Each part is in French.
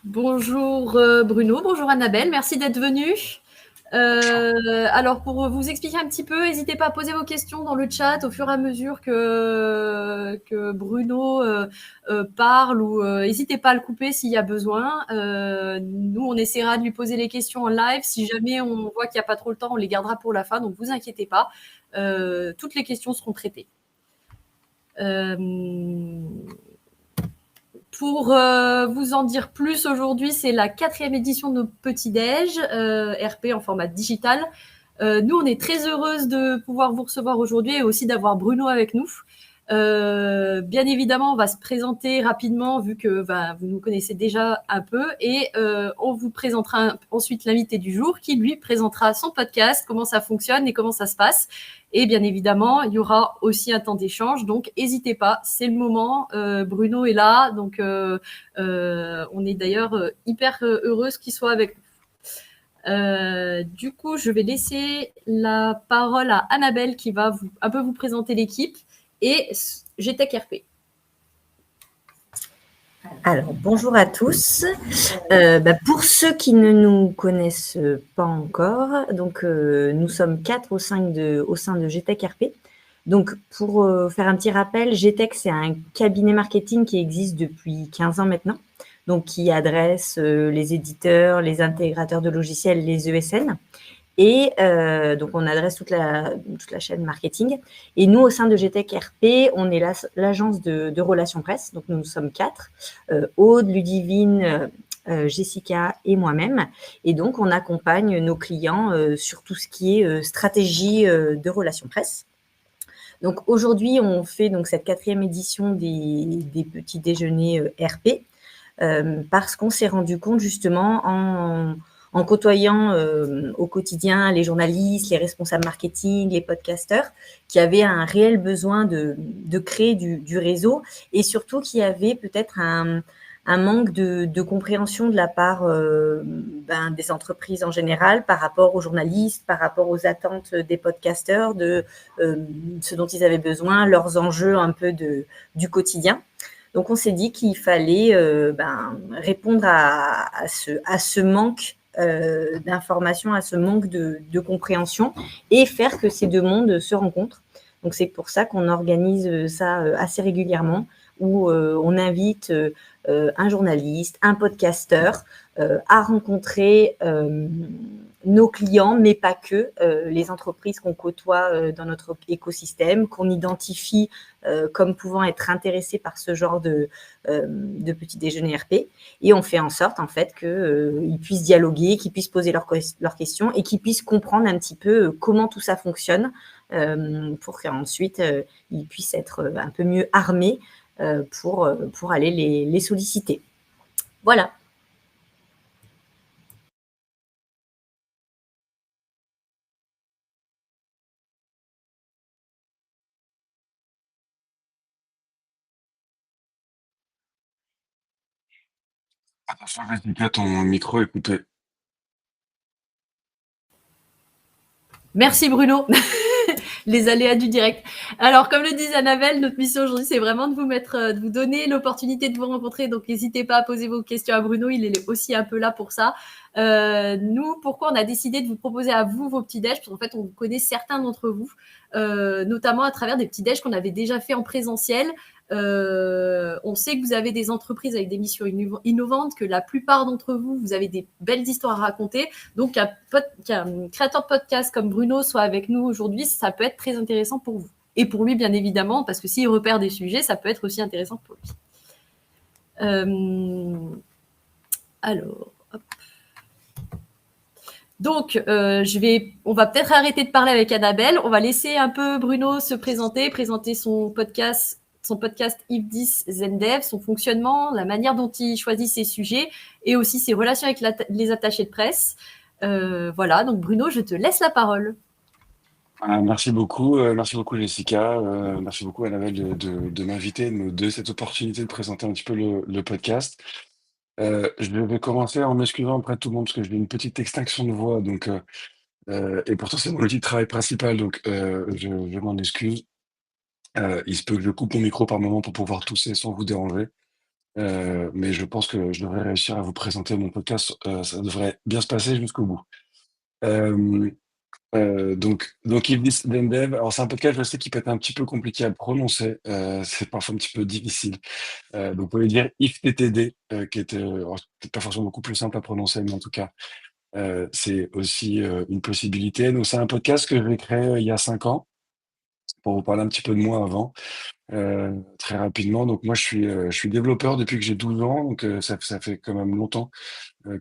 Bonjour Bruno, bonjour Annabelle, merci d'être venue. Alors pour vous expliquer un petit peu, n'hésitez pas à poser vos questions dans le chat au fur et à mesure que Bruno parle ou n'hésitez pas à le couper s'il y a besoin. Nous, on essaiera de lui poser les questions en live. Si jamais on voit qu'il n'y a pas trop le temps, on les gardera pour la fin, donc vous inquiétez pas. Toutes les questions seront traitées. Pour vous en dire plus aujourd'hui, c'est la 4e édition de nos petits déj, RP en format digital. Nous, on est très heureuse de pouvoir vous recevoir aujourd'hui et aussi d'avoir Bruno avec nous. Bien évidemment, on va se présenter rapidement vu que vous nous connaissez déjà un peu et on vous présentera ensuite l'invité du jour qui lui présentera son podcast, comment ça fonctionne et comment ça se passe. Et bien évidemment, il y aura aussi un temps d'échange, donc n'hésitez pas, c'est le moment. Bruno est là, donc on est d'ailleurs hyper heureuse qu'il soit avec nous. Du coup, je vais laisser la parole à Annabelle qui va un peu vous présenter l'équipe et GTech RP. Alors, bonjour à tous. Pour ceux qui ne nous connaissent pas encore, donc nous sommes 4 au sein de GTech RP. Donc, pour faire un petit rappel, GTech, c'est un cabinet marketing qui existe depuis 15 ans maintenant, donc qui adresse les éditeurs, les intégrateurs de logiciels, les ESN. Et donc, on adresse toute la chaîne marketing. Et nous, au sein de GTech RP, on est l'agence de relations presse. Donc, nous sommes 4, Aude, Ludivine, Jessica et moi-même. Et donc, on accompagne nos clients sur tout ce qui est stratégie de relations presse. Donc, aujourd'hui, on fait donc cette 4e édition des petits déjeuners RP parce qu'on s'est rendu compte justement en côtoyant au quotidien les journalistes, les responsables marketing, les podcasteurs, qui avaient un réel besoin de créer du réseau et surtout qui avaient peut-être un manque de compréhension de la part des entreprises en général par rapport aux journalistes, par rapport aux attentes des podcasteurs, de ce dont ils avaient besoin, leurs enjeux un peu du quotidien. Donc, on s'est dit qu'il fallait répondre à ce manque d'information, à ce manque de compréhension et faire que ces deux mondes se rencontrent. Donc, c'est pour ça qu'on organise ça assez régulièrement où on invite un journaliste, un podcasteur à rencontrer nos clients, mais pas que, les entreprises qu'on côtoie dans notre écosystème, qu'on identifie comme pouvant être intéressés par ce genre de petits déjeuners RP. Et on fait en sorte, en fait, qu'ils puissent dialoguer, qu'ils puissent poser leurs questions et qu'ils puissent comprendre un petit peu comment tout ça fonctionne pour qu'ensuite, ils puissent être un peu mieux armés pour aller les solliciter. Voilà. Attention, Jessica, ton micro est coupé. Merci Bruno. Les aléas du direct. Alors, comme le disait Annabelle, notre mission aujourd'hui, c'est vraiment de vous donner l'opportunité de vous rencontrer. Donc, n'hésitez pas à poser vos questions à Bruno. Il est aussi un peu là pour ça. Nous, pourquoi on a décidé de vous proposer à vous vos petits déj? Parce qu'en fait, on connaît certains d'entre vous, notamment à travers des petits déj qu'on avait déjà fait en présentiel. On sait que vous avez des entreprises avec des missions innovantes, que la plupart d'entre vous, vous avez des belles histoires à raconter. Donc, qu'un créateur de podcast comme Bruno soit avec nous aujourd'hui, ça peut être très intéressant pour vous. Et pour lui, bien évidemment, parce que s'il repère des sujets, ça peut être aussi intéressant pour lui. Alors, hop. Donc, on va peut-être arrêter de parler avec Annabelle. On va laisser un peu Bruno se présenter son podcast Yves 10 Zendev, son fonctionnement, la manière dont il choisit ses sujets et aussi ses relations avec les attachés de presse. Voilà, donc Bruno, je te laisse la parole. Merci beaucoup Jessica, merci beaucoup Annabelle de m'inviter, de me donner cette opportunité de présenter un petit peu le podcast. Je vais commencer en m'excusant auprès de tout le monde parce que j'ai une petite extinction de voix, donc et pourtant c'est mon outil de travail principal, donc je m'en excuse. Il se peut que je coupe mon micro par moment pour pouvoir tousser sans vous déranger. mais je pense que je devrais réussir à vous présenter mon podcast. Ça devrait bien se passer jusqu'au bout. Euh, donc If This Then Dev, alors c'est un podcast, je sais, qui peut être un petit peu compliqué à prononcer. C'est parfois un petit peu difficile. Donc vous pouvez dire If TTD, qui était alors, peut-être pas forcément beaucoup plus simple à prononcer, mais en tout cas, c'est aussi une possibilité. Donc c'est un podcast que j'ai créé il y a 5 ans, pour vous parler un petit peu de moi avant, très rapidement. Donc moi, je suis développeur depuis que j'ai 12 ans, donc ça fait quand même longtemps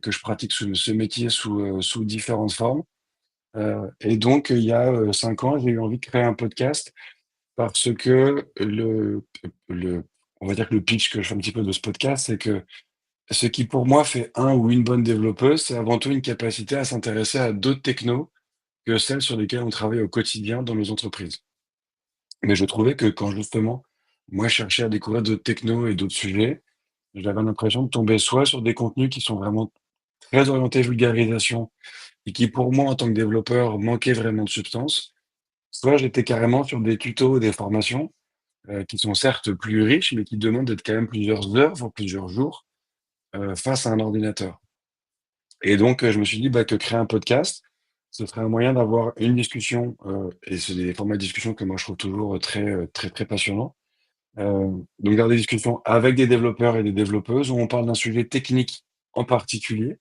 que je pratique ce métier sous différentes formes. Et donc, il y a 5 ans, j'ai eu envie de créer un podcast parce que on va dire que le pitch que je fais un petit peu de ce podcast, c'est que ce qui pour moi fait un ou une bonne développeuse, c'est avant tout une capacité à s'intéresser à d'autres technos que celles sur lesquelles on travaille au quotidien dans nos entreprises. Mais je trouvais que quand justement, moi, je cherchais à découvrir d'autres technos et d'autres sujets, j'avais l'impression de tomber soit sur des contenus qui sont vraiment très orientés vulgarisation et qui, pour moi, en tant que développeur, manquaient vraiment de substance, soit j'étais carrément sur des tutos, des formations qui sont certes plus riches, mais qui demandent d'être quand même plusieurs heures, voire plusieurs jours, face à un ordinateur. Et donc, je me suis dit bah, que créer un podcast, ce serait un moyen d'avoir une discussion, et c'est des formats de discussion que moi je trouve toujours très passionnants. Donc dans des discussions avec des développeurs et des développeuses où on parle d'un sujet technique en particulier,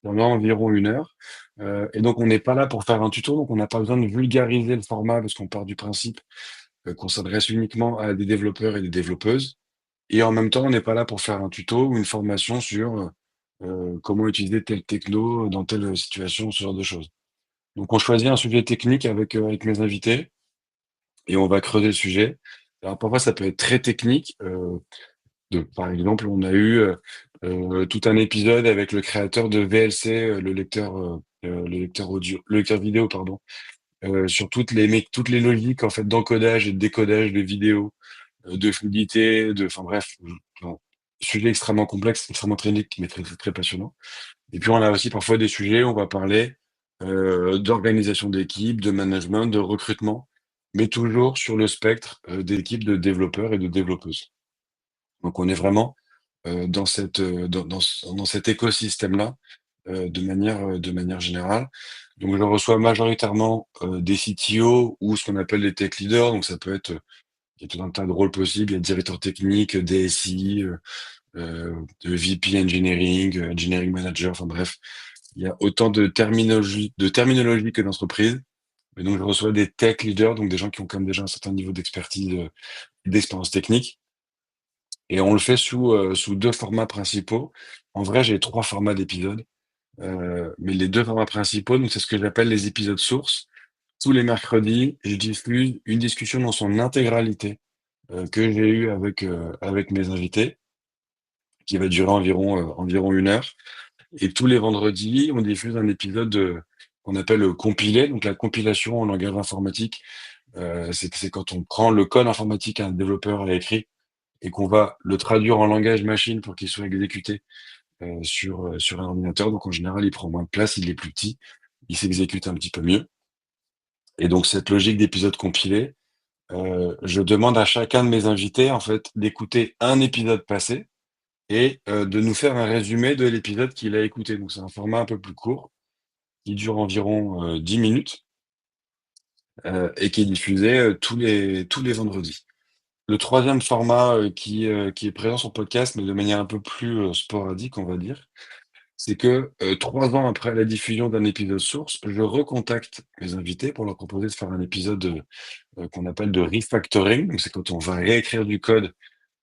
pendant environ 1 heure. Et donc on n'est pas là pour faire un tuto, donc on n'a pas besoin de vulgariser le format parce qu'on part du principe qu'on s'adresse uniquement à des développeurs et des développeuses. Et en même temps, on n'est pas là pour faire un tuto ou une formation sur comment utiliser telle techno dans telle situation, ce genre de choses. Donc on choisit un sujet technique avec mes invités et on va creuser le sujet. Alors parfois ça peut être très technique. Par exemple, on a eu tout un épisode avec le créateur de VLC, le lecteur audio, le lecteur vidéo, pardon, sur toutes les logiques en fait d'encodage et de décodage de vidéos, de fluidité, enfin bref, bon, sujet extrêmement complexe, extrêmement technique, mais très passionnant. Et puis on a aussi parfois des sujets où on va parler d'organisation d'équipe, de management, de recrutement, mais toujours sur le spectre d'équipes de développeurs et de développeuses. Donc on est vraiment dans cet écosystème-là, de manière générale. Donc je reçois majoritairement, des CTO ou ce qu'on appelle les tech leaders, donc ça peut être, il y a tout un tas de rôles possibles. Il y a directeur technique, DSI, de VP engineering, engineering manager, enfin bref, il y a autant de terminologie que d'entreprises. Et donc je reçois des tech leaders, donc des gens qui ont quand même déjà un certain niveau d'expertise, d'expérience technique. Et on le fait sous 2 formats principaux. En vrai, j'ai 3 formats d'épisodes, mais les 2 formats principaux, donc c'est ce que j'appelle les épisodes sources. Tous les mercredis, je diffuse une discussion dans son intégralité, que j'ai eue avec mes invités, qui va durer environ 1 heure. Et tous les vendredis, on diffuse un épisode, qu'on appelle, compilé. Donc la compilation en langage informatique, c'est quand on prend le code informatique qu'un développeur a écrit et qu'on va le traduire en langage machine pour qu'il soit exécuté sur un ordinateur. Donc en général, il prend moins de place, il est plus petit, il s'exécute un petit peu mieux. Et donc cette logique d'épisode compilé, je demande à chacun de mes invités en fait d'écouter un épisode passé et de nous faire un résumé de l'épisode qu'il a écouté. Donc c'est un format un peu plus court, qui dure environ 10 minutes, et qui est diffusé tous les vendredis. Le troisième format qui est présent sur le podcast, mais de manière un peu plus sporadique, on va dire, c'est que 3 ans après la diffusion d'un épisode source, je recontacte mes invités pour leur proposer de faire un épisode qu'on appelle de refactoring. Donc c'est quand on va réécrire du code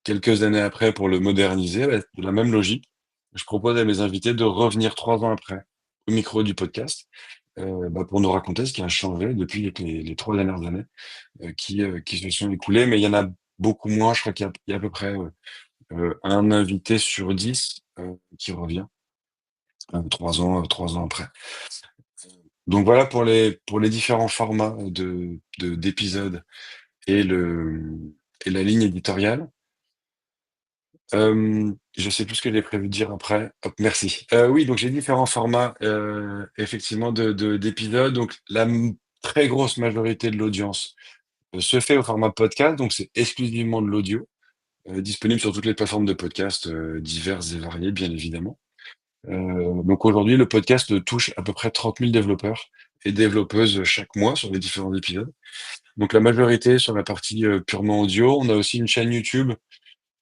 quelques années après pour le moderniser. Bah, de la même logique, je propose à mes invités de revenir 3 ans après au micro du podcast bah, pour nous raconter ce qui a changé depuis les 3 dernières années qui se sont écoulées. Mais il y en a beaucoup moins. Je crois qu'il y a à peu près un invité sur 10 qui revient 3 ans après. Donc voilà pour les différents formats d'épisodes et et la ligne éditoriale. Je sais plus ce que j'ai prévu de dire après. Hop, merci. Oui, donc j'ai différents formats, effectivement d'épisodes. Donc très grosse majorité de l'audience, se fait au format podcast, donc c'est exclusivement de l'audio. disponible sur toutes les plateformes de podcast diverses et variées, bien évidemment. Donc aujourd'hui, le podcast touche à peu près 30 000 développeurs et développeuses chaque mois sur les différents épisodes. Donc la majorité sur la partie purement audio. On a aussi une chaîne YouTube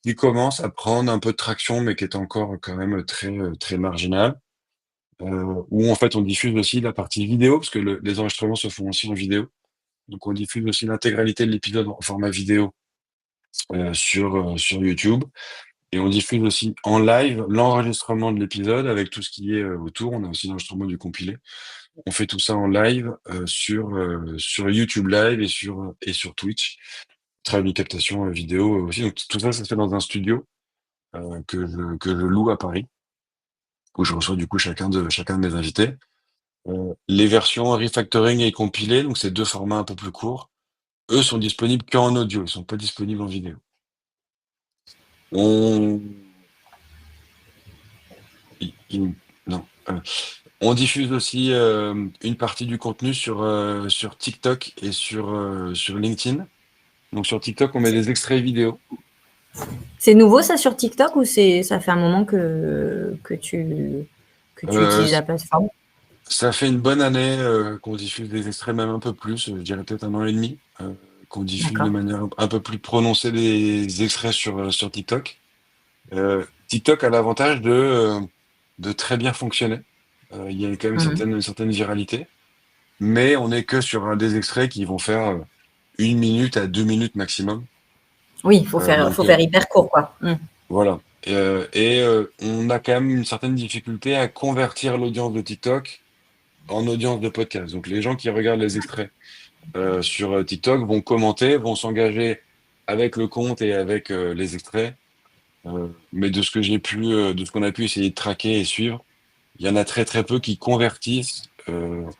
qui commence à prendre un peu de traction, mais qui est encore quand même très marginale. Où en fait on diffuse aussi la partie vidéo, parce que les enregistrements se font aussi en vidéo. Donc on diffuse aussi l'intégralité de l'épisode en format vidéo sur YouTube. Et on diffuse aussi en live l'enregistrement de l'épisode avec tout ce qui est autour. On a aussi l'enregistrement du compilé. On fait tout ça en live sur YouTube Live et sur Twitch. Travail de captation vidéo aussi. Donc tout ça, ça se fait dans un studio que je loue à Paris, où je reçois du coup chacun de mes invités. Les versions refactoring et compilé, donc c'est deux formats un peu plus courts, eux sont disponibles qu'en audio, ils sont pas disponibles en vidéo. On, non. On diffuse aussi une partie du contenu sur TikTok et sur LinkedIn. Donc sur TikTok, on met des extraits vidéo. C'est nouveau ça sur TikTok ou ça fait un moment que tu Euh, utilises la plateforme? Ça fait une bonne année qu'on diffuse des extraits, même un peu plus, je dirais peut-être 1 an et demi, qu'on diffuse de D'accord. manière un peu plus prononcée des extraits sur TikTok. TikTok a l'avantage de très bien fonctionner. Il y a quand même une certaine viralité, mais on n'est que sur des extraits qui vont faire 1 minute à 2 minutes maximum. Oui, il faut faire, Donc faut faire hyper court, quoi. voilà. On a quand même une certaine difficulté à convertir l'audience de TikTok en audience de podcast. Donc les gens qui regardent les extraits sur TikTok vont commenter, vont s'engager avec le compte et avec les extraits. Mais de ce qu'on a pu essayer de traquer et suivre, il y en a très peu qui convertissent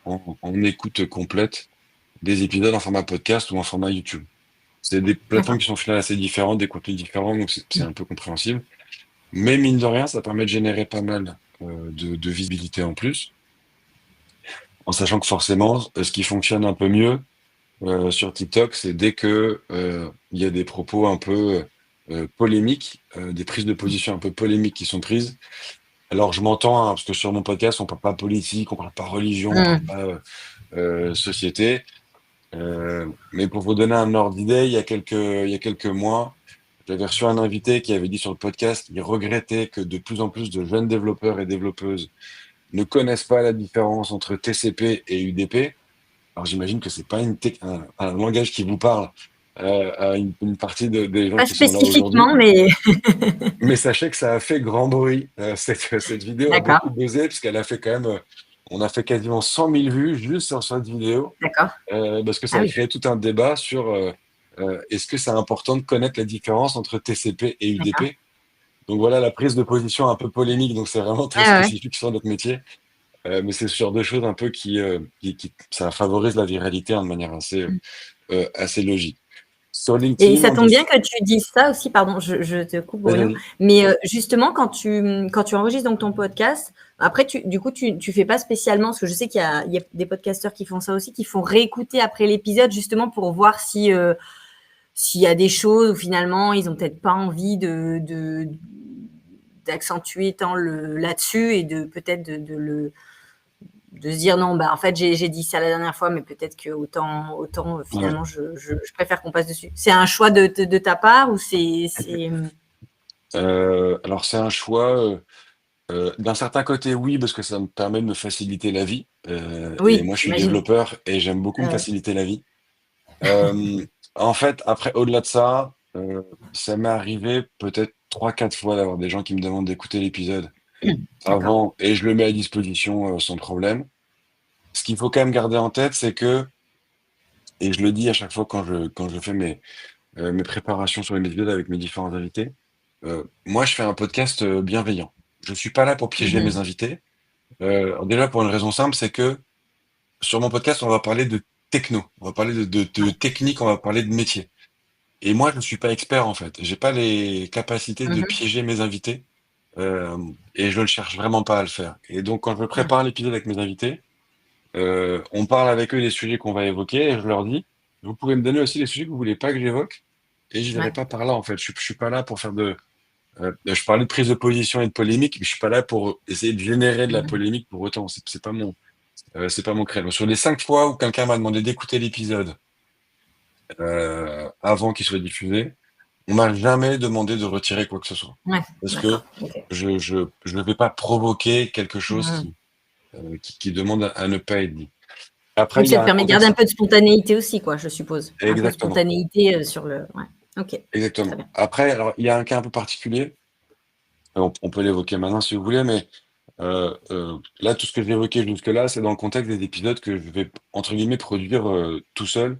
en écoute complète des épisodes en format podcast ou en format YouTube. C'est des plateformes D'accord. qui sont finalement assez différentes, des contenus différents, donc c'est un peu compréhensible. Mais mine de rien, ça permet de générer pas mal de visibilité en plus, en sachant que forcément, ce qui fonctionne un peu mieux sur TikTok, c'est dès que il y a des propos un peu polémiques, des prises de position un peu polémiques qui sont prises. Alors je m'entends, hein, parce que sur mon podcast, on parle pas politique, on parle pas religion, on parle pas société. Mais pour vous donner un ordre d'idée, il y a quelques mois, j'avais reçu un invité qui avait dit sur le podcast qu'il regrettait que de plus en plus de jeunes développeurs et développeuses ne connaissent pas la différence entre TCP et UDP. Alors j'imagine que c'est pas un langage qui vous parle à une partie des gens Pas qui sont là aujourd'hui. spécifiquement, mais Mais sachez que ça a fait grand bruit. Cette vidéo a d'accord, beaucoup buzzé puisqu'elle a fait quand même, on a fait quasiment 100 000 vues juste sur cette vidéo d'accord. parce que ça Ah a oui, créé tout un débat sur est-ce que c'est important de connaître la différence entre TCP et d'accord. UDP. Donc voilà la prise de position un peu polémique. Donc c'est vraiment très Ouais, ouais. spécifique sur notre métier. Mais c'est ce genre de choses un peu ça favorise la viralité hein, de manière assez logique. Sur Et LinkedIn, ça tombe bien que tu dises ça aussi, pardon, je te coupe vas-y, Bruno, vas-y. mais justement quand tu enregistres donc ton podcast, après tu fais pas spécialement, parce que je sais qu'il y a des podcasteurs qui font ça aussi, qui font réécouter après l'épisode justement pour voir s'il y a des choses où finalement ils ont peut-être pas envie d'accentuer tant là-dessus et de peut-être de se dire non, bah en fait j'ai dit ça la dernière fois, mais peut-être que autant Ouais. finalement je préfère qu'on passe dessus. C'est un choix de ta part ou c'est... Alors c'est un choix. D'un certain côté, oui, parce que ça me permet de me faciliter la vie. Et Oui, moi, je suis j'imagine. développeur et j'aime beaucoup me Ouais. faciliter la vie. En fait, après, au-delà de ça, ça m'est arrivé peut-être 3, 4 fois d'avoir des gens qui me demandent d'écouter l'épisode D'accord. avant et je le mets à disposition sans problème. Ce qu'il faut quand même garder en tête, c'est que, et je le dis à chaque fois quand je fais mes préparations sur les épisodes avec mes différents invités, moi, je fais un podcast bienveillant. Je suis pas là pour piéger mes invités. Alors déjà pour une raison simple, c'est que sur mon podcast, on va parler de techno, on va parler de technique, on va parler de métier. Et moi, je ne suis pas expert en fait. J'ai pas les capacités de Mhm. piéger mes invités euh, et je ne cherche vraiment pas à le faire. Et donc, quand je prépare l'épisode avec mes invités, on parle avec eux des sujets qu'on va évoquer et je leur dis, vous pouvez me donner aussi les sujets que vous voulez pas que j'évoque. et je Ouais. n'irai pas par là, en fait. Je suis pas là pour faire je parlais de prise de position et de polémique, mais je suis pas là pour essayer de générer de la Mhm. polémique pour autant. C'est pas mon créneau. Sur les 5 fois où quelqu'un m'a demandé d'écouter l'épisode avant qu'il soit diffusé, on m'a jamais demandé de retirer quoi que ce soit. Ouais, Parce que d'accord. Ok. je ne vais pas provoquer quelque chose Mhm. qui demande à ne pas être dit. Après, Donc, il y ça a te un permet de garder un contexte. peu de spontanéité aussi, quoi, je suppose. Un peu de Exactement. spontanéité sur le. Ouais. Ok, très Exactement. bien. Après, alors, il y a un cas un peu particulier. On peut l'évoquer maintenant si vous voulez, mais là, tout ce que j'ai évoqué jusque-là, c'est dans le contexte des épisodes que je vais, entre guillemets, produire tout seul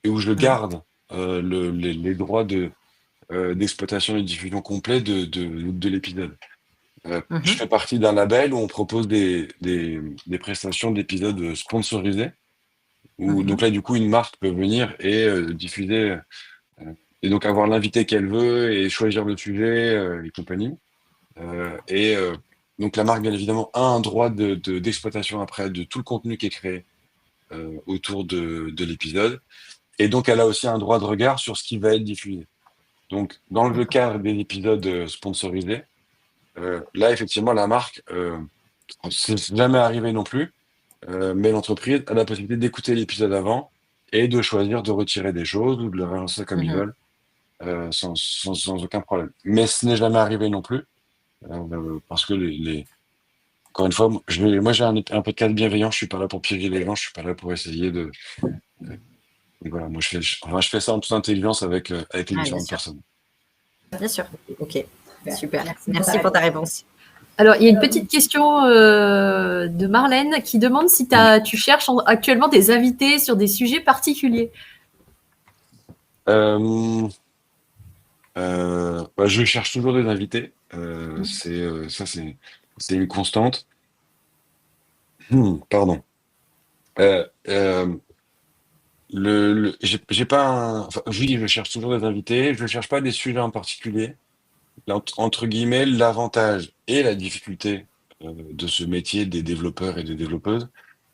et où je Mhm. garde les droits d'exploitation et de diffusion complet de l'épisode. Je Mhm. fais partie d'un label où on propose des prestations d'épisodes sponsorisés, où donc Mhm. là, du coup, une marque peut venir et diffuser, et donc avoir l'invité qu'elle veut et choisir le sujet et compagnie. Et donc la marque, bien évidemment, a un droit d'exploitation après de tout le contenu qui est créé autour de l'épisode. Et donc, elle a aussi un droit de regard sur ce qui va être diffusé. Donc, dans le D'accord. cadre des épisodes sponsorisés, là, effectivement, la marque, c'est jamais arrivé non plus, mais l'entreprise a la possibilité d'écouter l'épisode avant et de choisir de retirer des choses ou de le relancer comme ils Mhm. veulent, sans aucun problème. Mais ce n'est jamais arrivé non plus, parce que encore une fois, moi j'ai un podcast bienveillant, je suis pas là pour piéger les gens, je suis pas là pour essayer donc voilà, moi je fais ça en toute intelligence avec les Ouais, bien différentes sûr. personnes. Bien sûr. Ok, super. Merci pour ta réponse. Alors, il y a une petite question de Marlène qui demande si Oui. tu cherches actuellement des invités sur des sujets particuliers. Euh, bah, je cherche toujours des invités. Mhm. C'est une constante. Pardon. Euh, euh, j'ai pas enfin, oui, je cherche toujours des invités. Je cherche pas des sujets en particulier. Là, entre guillemets, l'avantage et la difficulté de ce métier des développeurs et des développeuses,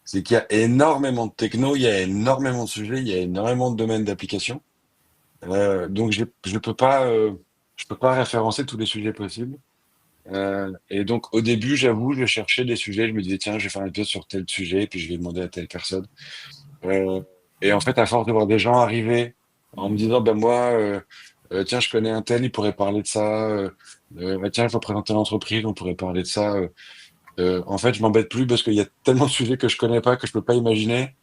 c'est qu'il y a énormément de techno, il y a énormément de sujets, il y a énormément de domaines d'application. Donc, je peux pas référencer tous les sujets possibles. Et donc, au début, j'avoue, je cherchais des sujets. Je me disais, tiens, je vais faire un épisode sur tel sujet, puis je vais demander à telle personne. Euh, et en fait, à force de voir des gens arriver en me disant, ben moi, tiens, je connais un tel, il pourrait parler de ça. Bah, tiens, il faut présenter l'entreprise, on pourrait parler de ça. En fait, je m'embête plus parce qu'il y a tellement de sujets que je connais pas, que je peux pas imaginer,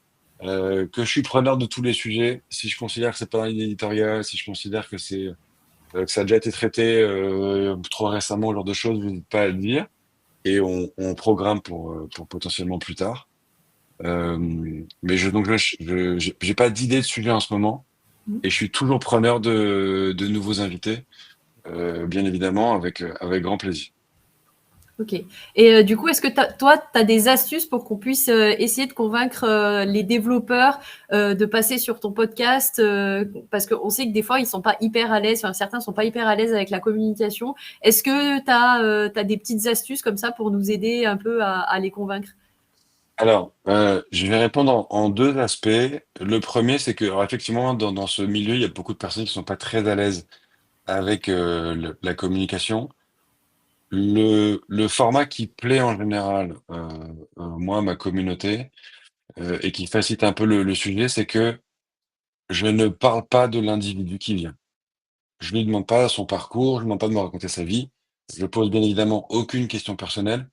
que je suis preneur de tous les sujets. Si je considère que c'est pas un éditorial, si je considère que ça a déjà été traité trop récemment, ce genre de choses, n'hésite pas à le dire. Et on programme pour potentiellement plus tard. Mais j'ai pas d'idée de sujet en ce moment et je suis toujours preneur de nouveaux invités, bien évidemment, avec grand plaisir. Ok. Et du coup, est-ce que toi, tu as des astuces pour qu'on puisse essayer de convaincre les développeurs de passer sur ton podcast parce qu'on sait que des fois, ils sont pas hyper à l'aise, enfin, certains sont pas hyper à l'aise avec la communication. Est-ce que tu as des petites astuces comme ça pour nous aider un peu à les convaincre? Alors, je vais répondre en deux aspects. Le premier, c'est que, alors, effectivement, dans ce milieu, il y a beaucoup de personnes qui sont pas très à l'aise avec la communication. Le format qui plaît en général, moi, à ma communauté, et qui facilite un peu le sujet, c'est que je ne parle pas de l'individu qui vient. Je lui demande pas son parcours, je lui demande pas de me raconter sa vie. Je pose bien évidemment aucune question personnelle.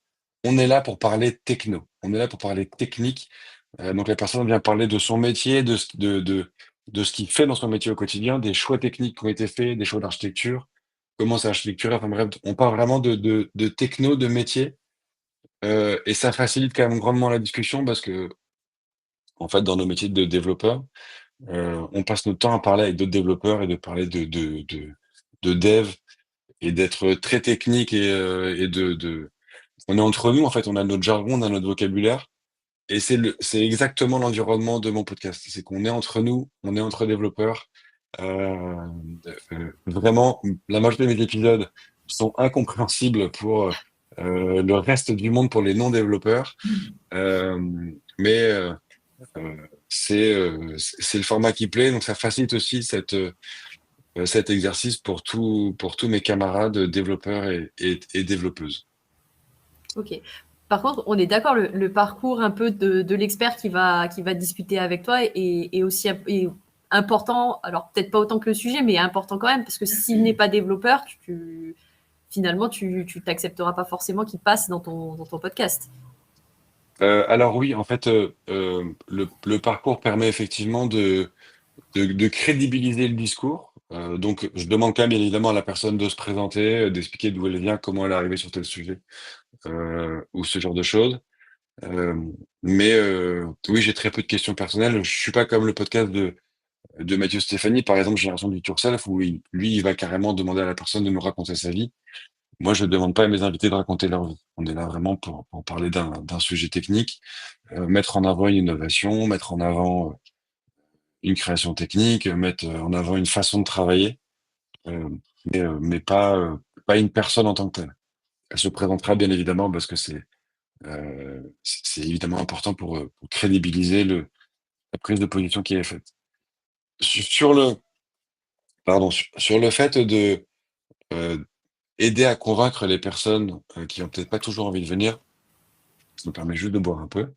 On est là pour parler techno. On est là pour parler technique. Donc la personne vient parler de son métier, de ce qu'il fait dans son métier au quotidien, des choix techniques qui ont été faits, des choix d'architecture, comment c'est architecturé. Enfin bref, on parle vraiment de techno, de métier. Et ça facilite quand même grandement la discussion parce que, en fait, dans nos métiers de développeurs, on passe notre temps à parler avec d'autres développeurs et de parler de dev et d'être très technique et on est entre nous, en fait, on a notre jargon, on a notre vocabulaire et c'est exactement l'environnement de mon podcast. C'est qu'on est entre nous, on est entre développeurs. Heu, vraiment, la majorité de mes épisodes sont incompréhensibles pour, le reste du monde, pour les non développeurs. Mais c'est le format qui plaît, donc ça facilite aussi cet exercice pour tous mes camarades développeurs et développeuses. Ok. Par contre, on est d'accord, le parcours un peu de l'expert qui va discuter avec toi est aussi est important, alors peut-être pas autant que le sujet, mais important quand même, parce que s'il n'est pas développeur, finalement, tu t'accepteras pas forcément qu'il passe dans ton podcast. Alors oui, en fait, le parcours permet effectivement de crédibiliser le discours. Donc, je demande quand même, bien évidemment, à la personne de se présenter, d'expliquer d'où elle vient, comment elle est arrivée sur tel sujet, ou ce genre de choses. Euh, mais oui, j'ai très peu de questions personnelles. Je suis pas comme le podcast de Mathieu Stéphanie, par exemple, Génération du Yourself, où lui, il va carrément demander à la personne de me raconter sa vie. Moi, je ne demande pas à mes invités de raconter leur vie. On est là vraiment pour parler d'un sujet technique, mettre en avant une innovation, mettre en avant une création technique, mettre en avant une façon de travailler, euh, mais pas une personne en tant que telle. Elle se présentera bien évidemment parce que c'est évidemment important pour crédibiliser la prise de position qui est faite. Sur le, pardon, sur le fait de euh, aider à convaincre les personnes qui ont peut-être pas toujours envie de venir, ça me permet juste de boire un peu.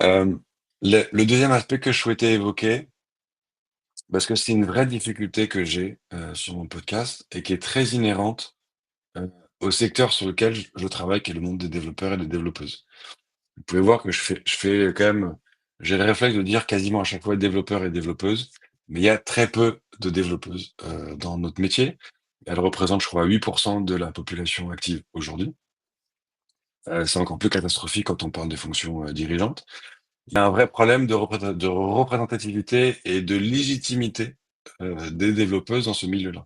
Euh, le deuxième aspect que je souhaitais évoquer, parce que c'est une vraie difficulté que j'ai sur mon podcast et qui est très inhérente euh, au secteur sur lequel je travaille, qui est le monde des développeurs et des développeuses. Vous pouvez voir que je fais quand même, j'ai le réflexe de dire quasiment à chaque fois développeur et développeuse, mais il y a très peu de développeuses dans notre métier. Elles représentent, je crois, 8% de la population active aujourd'hui. C'est encore plus catastrophique quand on parle des fonctions dirigeantes. Il y a un vrai problème de représentativité et de légitimité des développeuses dans ce milieu-là.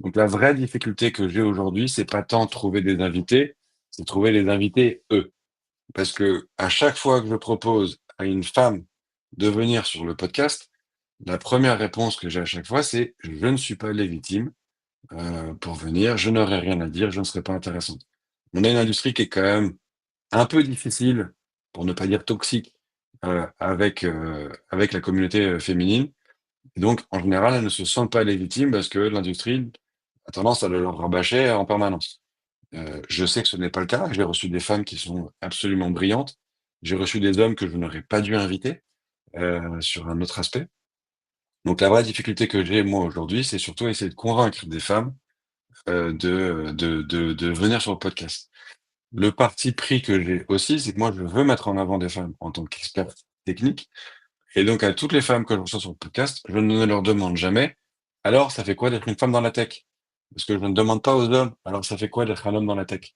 Donc la vraie difficulté que j'ai aujourd'hui, c'est pas tant trouver des invités, c'est trouver les invités eux. Parce que à chaque fois que je propose à une femme de venir sur le podcast, la première réponse que j'ai à chaque fois, c'est je ne suis pas légitime pour venir, je n'aurai rien à dire, je ne serai pas intéressante. On a une industrie qui est quand même un peu difficile, pour ne pas dire toxique, avec la communauté féminine. Et donc, en général, elles ne se sentent pas légitimes parce que l'industrie a tendance à le leur rabâcher en permanence. Je sais que ce n'est pas le cas. J'ai reçu des femmes qui sont absolument brillantes. J'ai reçu des hommes que je n'aurais pas dû inviter sur un autre aspect. Donc, la vraie difficulté que j'ai, moi, aujourd'hui, c'est surtout essayer de convaincre des femmes de venir sur le podcast. Le parti pris que j'ai aussi, c'est que moi, je veux mettre en avant des femmes en tant qu'expert technique. Et donc, à toutes les femmes que je reçois sur le podcast, je ne leur demande jamais, alors, ça fait quoi d'être une femme dans la tech? Parce que je ne demande pas aux hommes, alors, ça fait quoi d'être un homme dans la tech?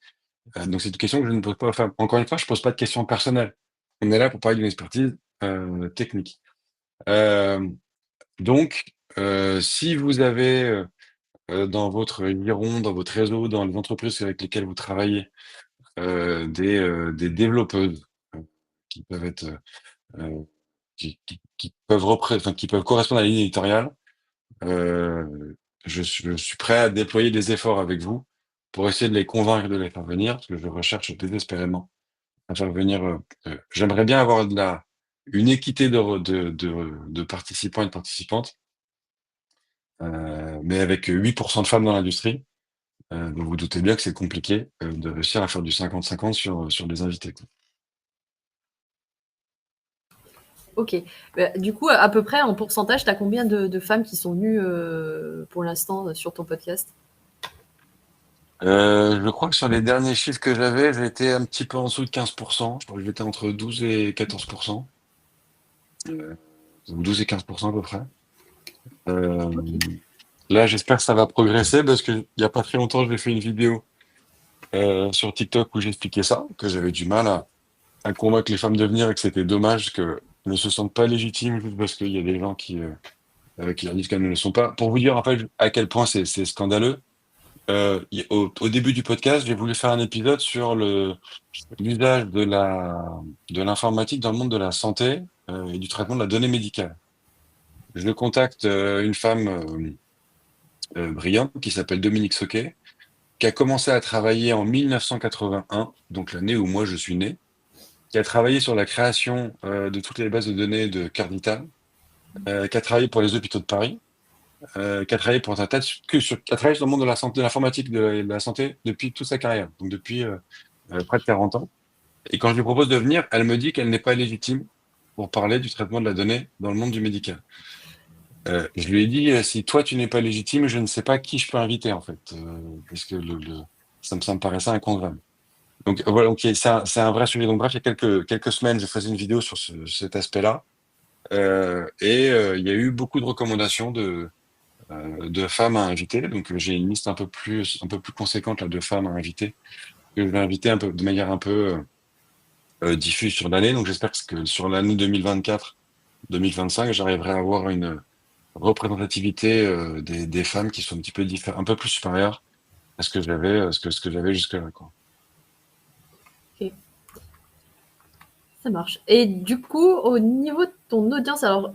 Donc, c'est une question que je ne pose pas aux femmes. Encore une fois, je pose pas de questions personnelles. On est là pour parler d'une expertise technique. Euh, donc, si vous avez dans votre giron, dans votre réseau, dans les entreprises avec lesquelles vous travaillez, des développeuses qui peuvent être qui peuvent enfin, qui peuvent correspondre à la ligne éditoriale. Je suis prêt à déployer des efforts avec vous pour essayer de les convaincre de les faire venir, parce que je recherche désespérément à faire venir. J'aimerais bien avoir une équité de participants et de participantes, mais avec 8% de femmes dans l'industrie. Donc vous doutez bien que c'est compliqué de réussir à faire du 50-50 sur des invités, quoi. Ok. Du coup, à peu près en pourcentage, tu as combien de femmes qui sont venues pour l'instant sur ton podcast? Je crois que sur les derniers chiffres que j'avais, j'étais un petit peu en dessous de 15%. Je crois que j'étais entre 12 et 14%. Donc 12 et 15% à peu près. Euh, Ok. Là, j'espère que ça va progresser parce que il y a pas très longtemps, j'ai fait une vidéo sur TikTok où j'expliquais ça, que j'avais du mal à convaincre les femmes de venir et que c'était dommage qu'elles ne se sentent pas légitimes juste parce qu'il y a des gens qui leur disent qu'elles ne le sont pas. Pour vous dire en fait à quel point c'est scandaleux, au début du podcast, j'ai voulu faire un épisode sur l'usage de l'informatique dans le monde de la santé et du traitement de la donnée médicale. Je contacte une femme brillante qui s'appelle Dominique Soquet, qui a commencé à travailler en 1981, donc l'année où moi je suis né, qui a travaillé sur la création de toutes les bases de données de carte vitale, qui a travaillé pour les hôpitaux de Paris, qui a travaillé pour un tas qui a travaillé sur le monde de la santé, de l'informatique, de la santé depuis toute sa carrière, donc depuis près de 40 ans. Et quand je lui propose de venir, elle me dit qu'elle n'est pas légitime pour parler du traitement de la donnée dans le monde du médical. Je lui ai dit, si toi tu n'es pas légitime, je ne sais pas qui je peux inviter en fait, parce que ça me paraissait incongruable. Donc voilà, ok, c'est un vrai sujet. Donc bref, il y a quelques semaines, je faisais une vidéo sur cet aspect-là, il y a eu beaucoup de recommandations de femmes à inviter. Donc j'ai une liste un peu plus conséquente là, de femmes à inviter que je vais inviter un peu de manière un peu diffuse sur l'année. Donc j'espère que sur l'année 2024-2025, j'arriverai à avoir une représentativité des femmes qui sont un petit peu un peu plus supérieures à ce que j'avais jusque-là, quoi. Ok, ça marche. Et du coup, au niveau de ton audience, alors,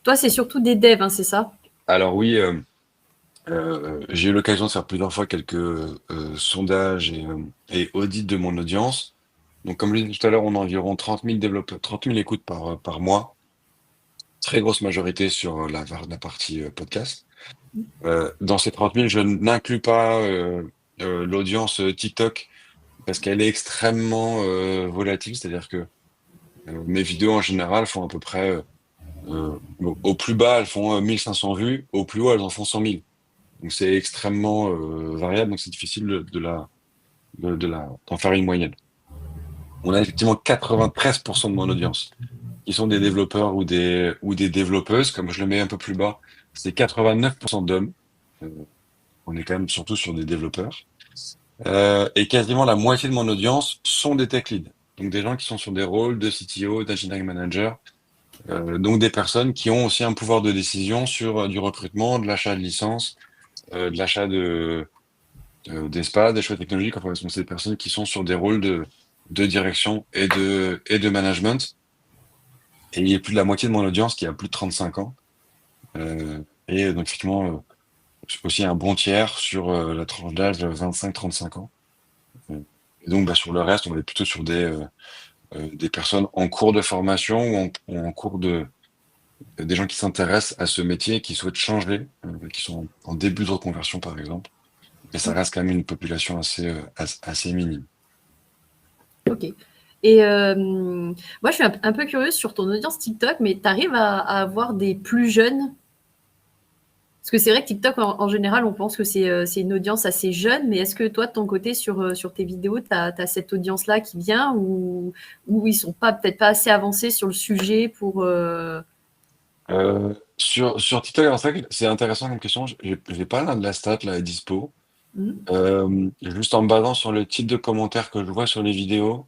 toi, c'est surtout des devs, hein, c'est ça? Alors oui, j'ai eu l'occasion de faire plusieurs fois quelques sondages et audits de mon audience. Donc comme je l'ai dit tout à l'heure, on a environ 30 000 développeurs, 30 000 écoutes par mois. Très grosse majorité sur la partie podcast. Dans ces 30 000, je n'inclus pas l'audience TikTok parce qu'elle est extrêmement volatile. C'est-à-dire que mes vidéos en général font à peu près, au plus bas, elles font 1500 vues, au plus haut, elles en font 100 000. Donc c'est extrêmement variable, donc c'est difficile d'en faire une moyenne. On a effectivement 93% de mon audience qui sont des développeurs ou des développeuses, comme je le mets un peu plus bas, c'est 89% d'hommes. Euh, on est quand même surtout sur des développeurs. Et quasiment la moitié de mon audience sont des tech leads. Donc des gens qui sont sur des rôles de CTO, d'engineering manager, donc des personnes qui ont aussi un pouvoir de décision sur du recrutement, de l'achat de licences, de l'achat d'espace, des choix technologiques. Enfin, c'est des personnes qui sont sur des rôles de direction et de management. Et il y a plus de la moitié de mon audience qui a plus de 35 ans. Et donc, effectivement, aussi un bon tiers sur la tranche d'âge 25-35 ans. Et donc, sur le reste, on est plutôt sur des personnes en cours de formation ou en cours des gens qui s'intéressent à ce métier, qui souhaitent changer, qui sont en début de reconversion, par exemple. Mais ça reste quand même une population assez minime. Ok. Et moi, je suis un peu curieuse sur ton audience TikTok, mais tu arrives à avoir des plus jeunes? Parce que c'est vrai que TikTok, en général, on pense que c'est une audience assez jeune, mais est-ce que toi, de ton côté, sur tes vidéos, tu as cette audience-là qui vient ou ils sont peut-être pas assez avancés sur le sujet pour... Sur TikTok, alors c'est vrai que c'est intéressant comme question. J'ai pas de la stat là à dispo. Juste en me basant sur le type de commentaires que je vois sur les vidéos,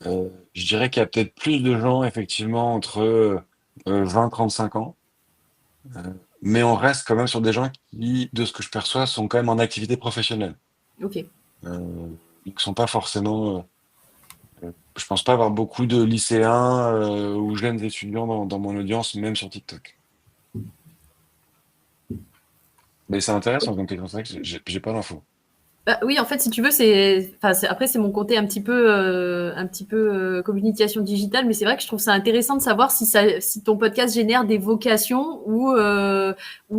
je dirais qu'il y a peut-être plus de gens effectivement entre 20-35 ans. Mais on reste quand même sur des gens qui, de ce que je perçois, sont quand même en activité professionnelle. Ok. Ils ne sont pas forcément. Je pense pas avoir beaucoup de lycéens ou jeunes étudiants dans mon audience, même sur TikTok. Mais c'est intéressant comme question, c'est vrai que j'ai pas d'infos. Bah, oui, en fait, si tu veux, après, c'est mon côté un petit peu communication digitale, mais c'est vrai que je trouve ça intéressant de savoir si ton podcast génère des vocations ou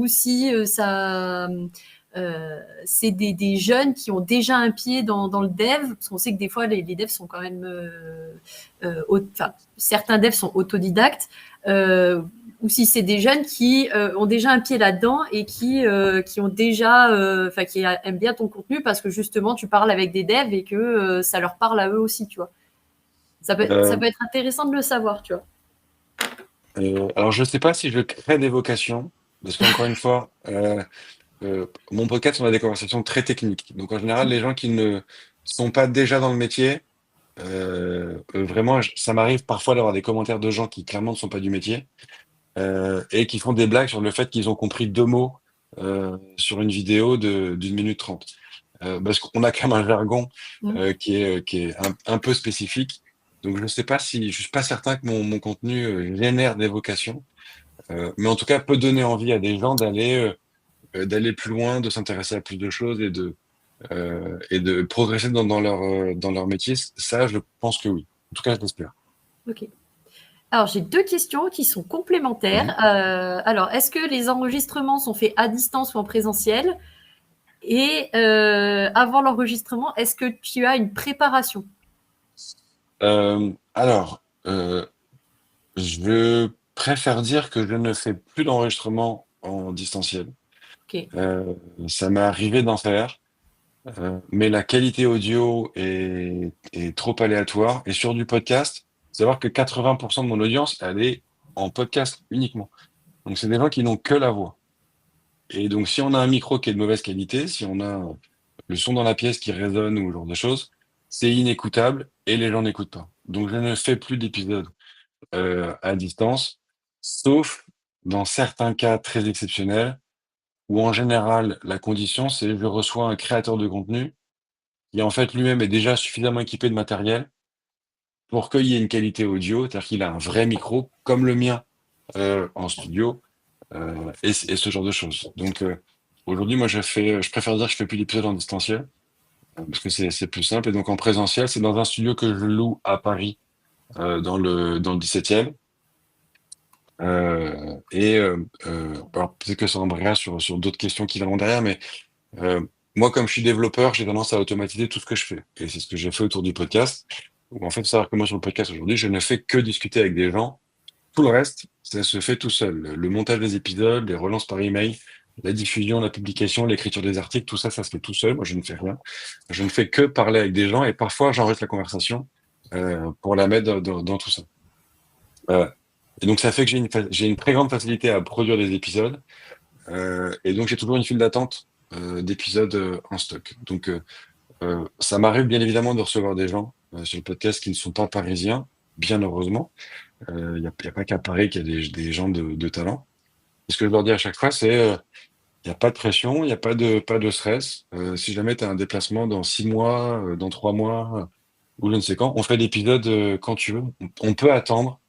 si c'est des jeunes qui ont déjà un pied dans le dev, parce qu'on sait que des fois, les devs sont quand même, certains devs sont autodidactes, ou si c'est des jeunes qui ont déjà un pied là-dedans et qui ont déjà, qui aiment bien ton contenu parce que justement tu parles avec des devs et que ça leur parle à eux aussi, tu vois. Ça peut être intéressant de le savoir, tu vois. Alors je sais pas si je crée des vocations, parce qu'encore une fois, mon podcast, on a des conversations très techniques. Donc en général, les gens qui ne sont pas déjà dans le métier, vraiment, ça m'arrive parfois d'avoir des commentaires de gens qui clairement ne sont pas du métier. Et qui font des blagues sur le fait qu'ils ont compris 2 mots sur une vidéo d'une minute 30. Parce qu'on a quand même un jargon qui est un peu spécifique. Donc je sais pas si je suis pas certain que mon contenu génère des vocations, mais en tout cas peut donner envie à des gens d'aller plus loin, de s'intéresser à plus de choses et et de progresser dans leur métier, ça, je pense que oui. En tout cas, je l'espère. Ok. Alors, j'ai deux questions qui sont complémentaires. Mhm. Alors, est-ce que les enregistrements sont faits à distance ou en présentiel? Et avant l'enregistrement, est-ce que tu as une préparation? Alors, je préfère dire que je ne fais plus d'enregistrement en distanciel. Ok. Euh, Ça m'est arrivé d'en faire, mais la qualité audio est trop aléatoire. Et sur du podcast, faut savoir que 80% de mon audience, elle est en podcast uniquement. Donc, c'est des gens qui n'ont que la voix. Et donc, si on a un micro qui est de mauvaise qualité, si on a le son dans la pièce qui résonne ou ce genre de choses, c'est inécoutable et les gens n'écoutent pas. Donc, je ne fais plus d'épisodes à distance, sauf dans certains cas très exceptionnels où en général, la condition, c'est je reçois un créateur de contenu qui en fait lui-même est déjà suffisamment équipé de matériel pour qu'il y ait une qualité audio, c'est-à-dire qu'il a un vrai micro comme le mien en studio et ce genre de choses. Donc aujourd'hui, moi, je préfère dire que je fais plus d'épisodes en distanciel parce que c'est plus simple. Et donc en présentiel, c'est dans un studio que je loue à Paris dans le 17e. Alors peut-être que ça embrayera sur d'autres questions qui viendront derrière, mais euh, moi, comme je suis développeur, j'ai tendance à automatiser tout ce que je fais. Et c'est ce que j'ai fait autour du podcast. Où en fait, faut savoir que moi, sur le podcast aujourd'hui, je ne fais que discuter avec des gens. Tout le reste, ça se fait tout seul. Le montage des épisodes, les relances par email, la diffusion, la publication, l'écriture des articles, tout ça, ça se fait tout seul. Moi, je ne fais rien. Je ne fais que parler avec des gens et parfois, j'enregistre la conversation pour la mettre dans tout ça. Euh, et donc, ça fait que j'ai une très grande facilité à produire des épisodes. Et donc, j'ai toujours une file d'attente d'épisodes en stock. Donc, ça m'arrive bien évidemment de recevoir des gens sur le podcast qui ne sont pas parisiens, bien heureusement. Il y a pas qu'à Paris qu'il y a des gens de talent. Et ce que je leur dis à chaque fois, c'est il n'y a pas de pression, il n'y a pas de stress. Si jamais tu as un déplacement dans 6 mois, dans 3 mois, ou je ne sais quand, on fait l'épisode quand tu veux. On peut attendre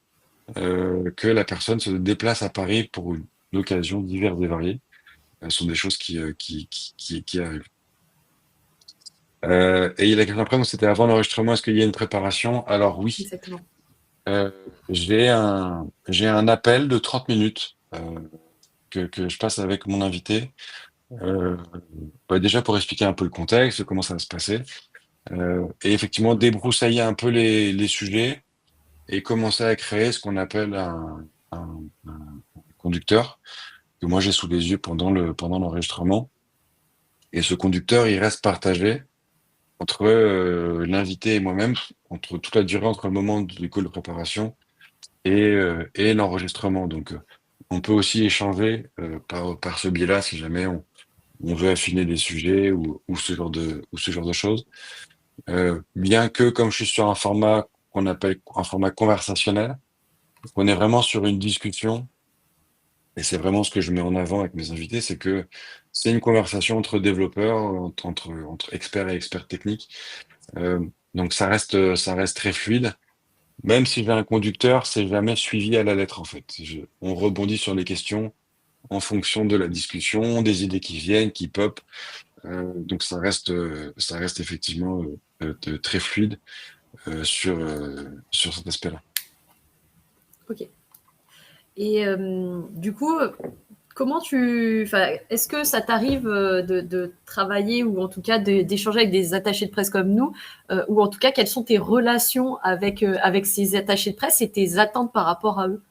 que la personne se déplace à Paris pour une occasion diverse et variée. Ce sont des choses qui arrivent. Et il y a question après, donc c'était avant l'enregistrement, est-ce qu'il y a une préparation? Alors oui, Exactement. euh, j'ai un appel de 30 minutes que je passe avec mon invité. Euh, Déjà pour expliquer un peu le contexte, comment ça va se passer, et effectivement débroussailler un peu les sujets et commencer à créer ce qu'on appelle un conducteur que moi j'ai sous les yeux pendant l'enregistrement. Et ce conducteur, il reste partagé entre l'invité et moi-même, entre toute la durée, entre le moment du call de préparation et l'enregistrement. Donc, on peut aussi échanger par ce biais-là si jamais on veut affiner des sujets ou ce genre de choses. Bien que, comme je suis sur un format qu'on appelle un format conversationnel, on est vraiment sur une discussion, et c'est vraiment ce que je mets en avant avec mes invités, c'est que c'est une conversation entre développeurs, entre experts et experts techniques. Euh, donc ça reste très fluide. Même si j'ai un conducteur, c'est jamais suivi à la lettre en fait. On rebondit sur les questions en fonction de la discussion, des idées qui viennent, qui pop. Donc ça reste effectivement très fluide sur cet aspect-là. Ok. Et du coup, est-ce que ça t'arrive de travailler ou en tout cas d'échanger avec des attachés de presse comme nous, ou en tout cas quelles sont tes relations avec ces attachés de presse et tes attentes par rapport à eux?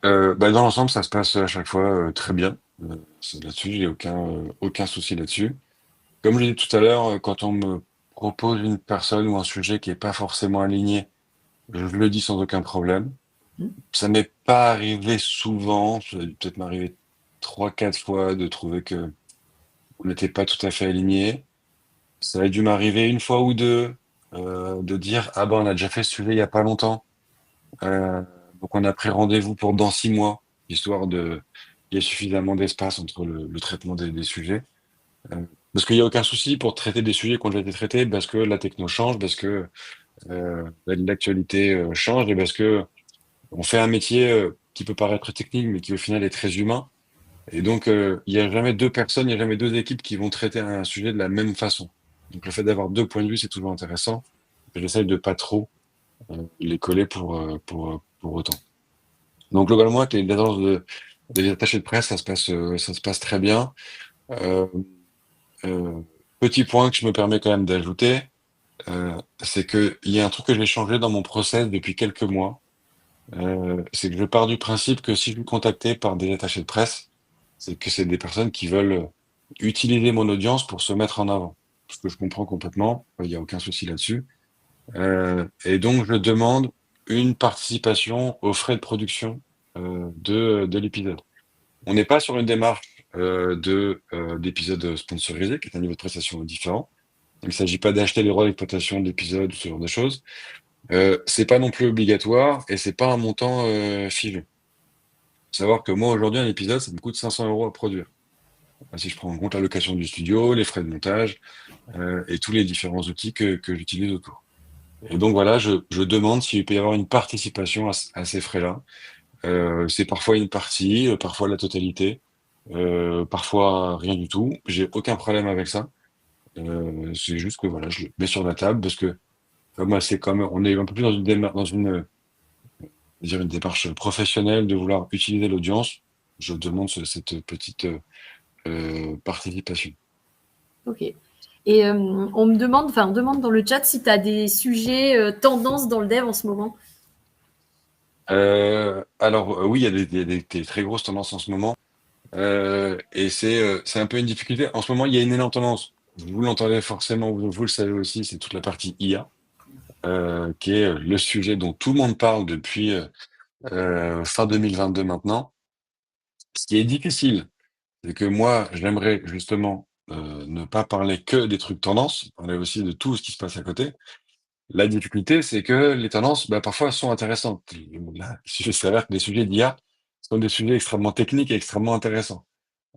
Dans l'ensemble, ça se passe à chaque fois très bien. Là-dessus, j'ai aucun souci là-dessus. Comme je l'ai dit tout à l'heure, quand on me propose une personne ou un sujet qui est pas forcément aligné, je le dis sans aucun problème. Hmm. Ça m'est pas arrivé souvent, ça a dû peut-être m'arriver 3, 4 fois de trouver que on n'était pas tout à fait alignés. Ça a dû m'arriver une fois ou deux de dire ah ben on a déjà fait ce sujet il y a pas longtemps, Euh, donc on a pris rendez-vous pour dans 6 mois, histoire de il y ait suffisamment d'espace entre le traitement des sujets. Euh, Parce qu'il n'y a aucun souci pour traiter des sujets qui ont déjà été traités, parce que la techno change, parce que l'actualité change et parce que on fait un métier qui peut paraître technique, mais qui au final est très humain. Et donc, il n'y a jamais deux personnes, il n'y a jamais deux équipes qui vont traiter un sujet de la même façon. Donc, le fait d'avoir deux points de vue, c'est toujours intéressant. J'essaye de pas trop les coller pour autant. Donc, globalement, avec les agences des attachés de presse, ça se passe très bien. Euh, euh, Petit point que je me permets quand même d'ajouter, c'est que il y a un truc que j'ai changé dans mon process depuis quelques mois. C'est que je pars du principe que si je suis contacté par des attachés de presse, c'est que c'est des personnes qui veulent utiliser mon audience pour se mettre en avant. Ce que je comprends complètement, il n'y a aucun souci là-dessus. Et donc, je demande une participation aux frais de production de l'épisode. On n'est pas sur une démarche d'épisode sponsorisé, qui est un niveau de prestation différent. Il ne s'agit pas d'acheter les droits d'exploitation d'épisodes, ce genre de choses. C'est pas non plus obligatoire et c'est pas un montant figé. Faut savoir que moi aujourd'hui un épisode ça me coûte 500 euros à produire. Si je prends en compte la location du studio, les frais de montage et tous les différents outils que j'utilise autour. Et donc voilà, je demande s'il peut y avoir une participation à ces frais-là. C'est parfois une partie, parfois la totalité, parfois rien du tout. J'ai aucun problème avec ça. C'est juste que voilà, je le mets sur la table parce que comme c'est comme on est un peu plus dans une démarche, dans une dire une démarche professionnelle de vouloir utiliser l'audience, je demande cette petite participation. Ok. Et on demande dans le chat si tu as des sujets tendances dans le dev en ce moment. Alors oui, il y a des très grosses tendances en ce moment, et c'est un peu une difficulté. En ce moment, il y a une énorme tendance. Vous l'entendez forcément, vous le savez aussi, c'est toute la partie IA, qui est le sujet dont tout le monde parle depuis fin 2022 maintenant. Ce qui est difficile, c'est que moi, j'aimerais justement ne pas parler que des trucs tendances, parler aussi de tout ce qui se passe à côté. La difficulté, c'est que les tendances, bah, parfois, sont intéressantes. Là, il s'avère que les sujets d'IA sont des sujets extrêmement techniques et extrêmement intéressants.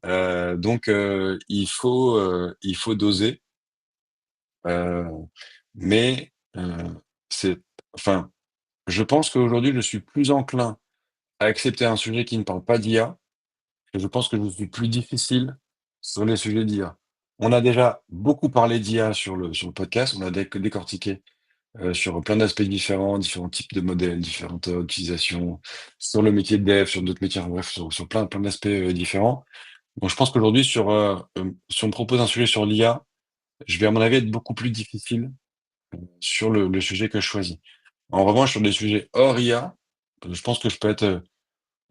Donc, il faut doser. Euh, mais c'est, enfin, je pense qu'aujourd'hui, je suis plus enclin à accepter un sujet qui ne parle pas d'IA. Et je pense que je suis plus difficile sur les sujets d'IA. On a déjà beaucoup parlé d'IA sur le podcast, on a décortiqué sur plein d'aspects différents, différents types de modèles, différentes utilisations, sur le métier de dev, sur d'autres métiers, enfin, bref, sur plein d'aspects différents. Donc je pense qu'aujourd'hui, si on me propose un sujet sur l'IA, je vais à mon avis être beaucoup plus difficile sur le sujet que je choisis. En revanche, sur des sujets hors IA, je pense que je peux être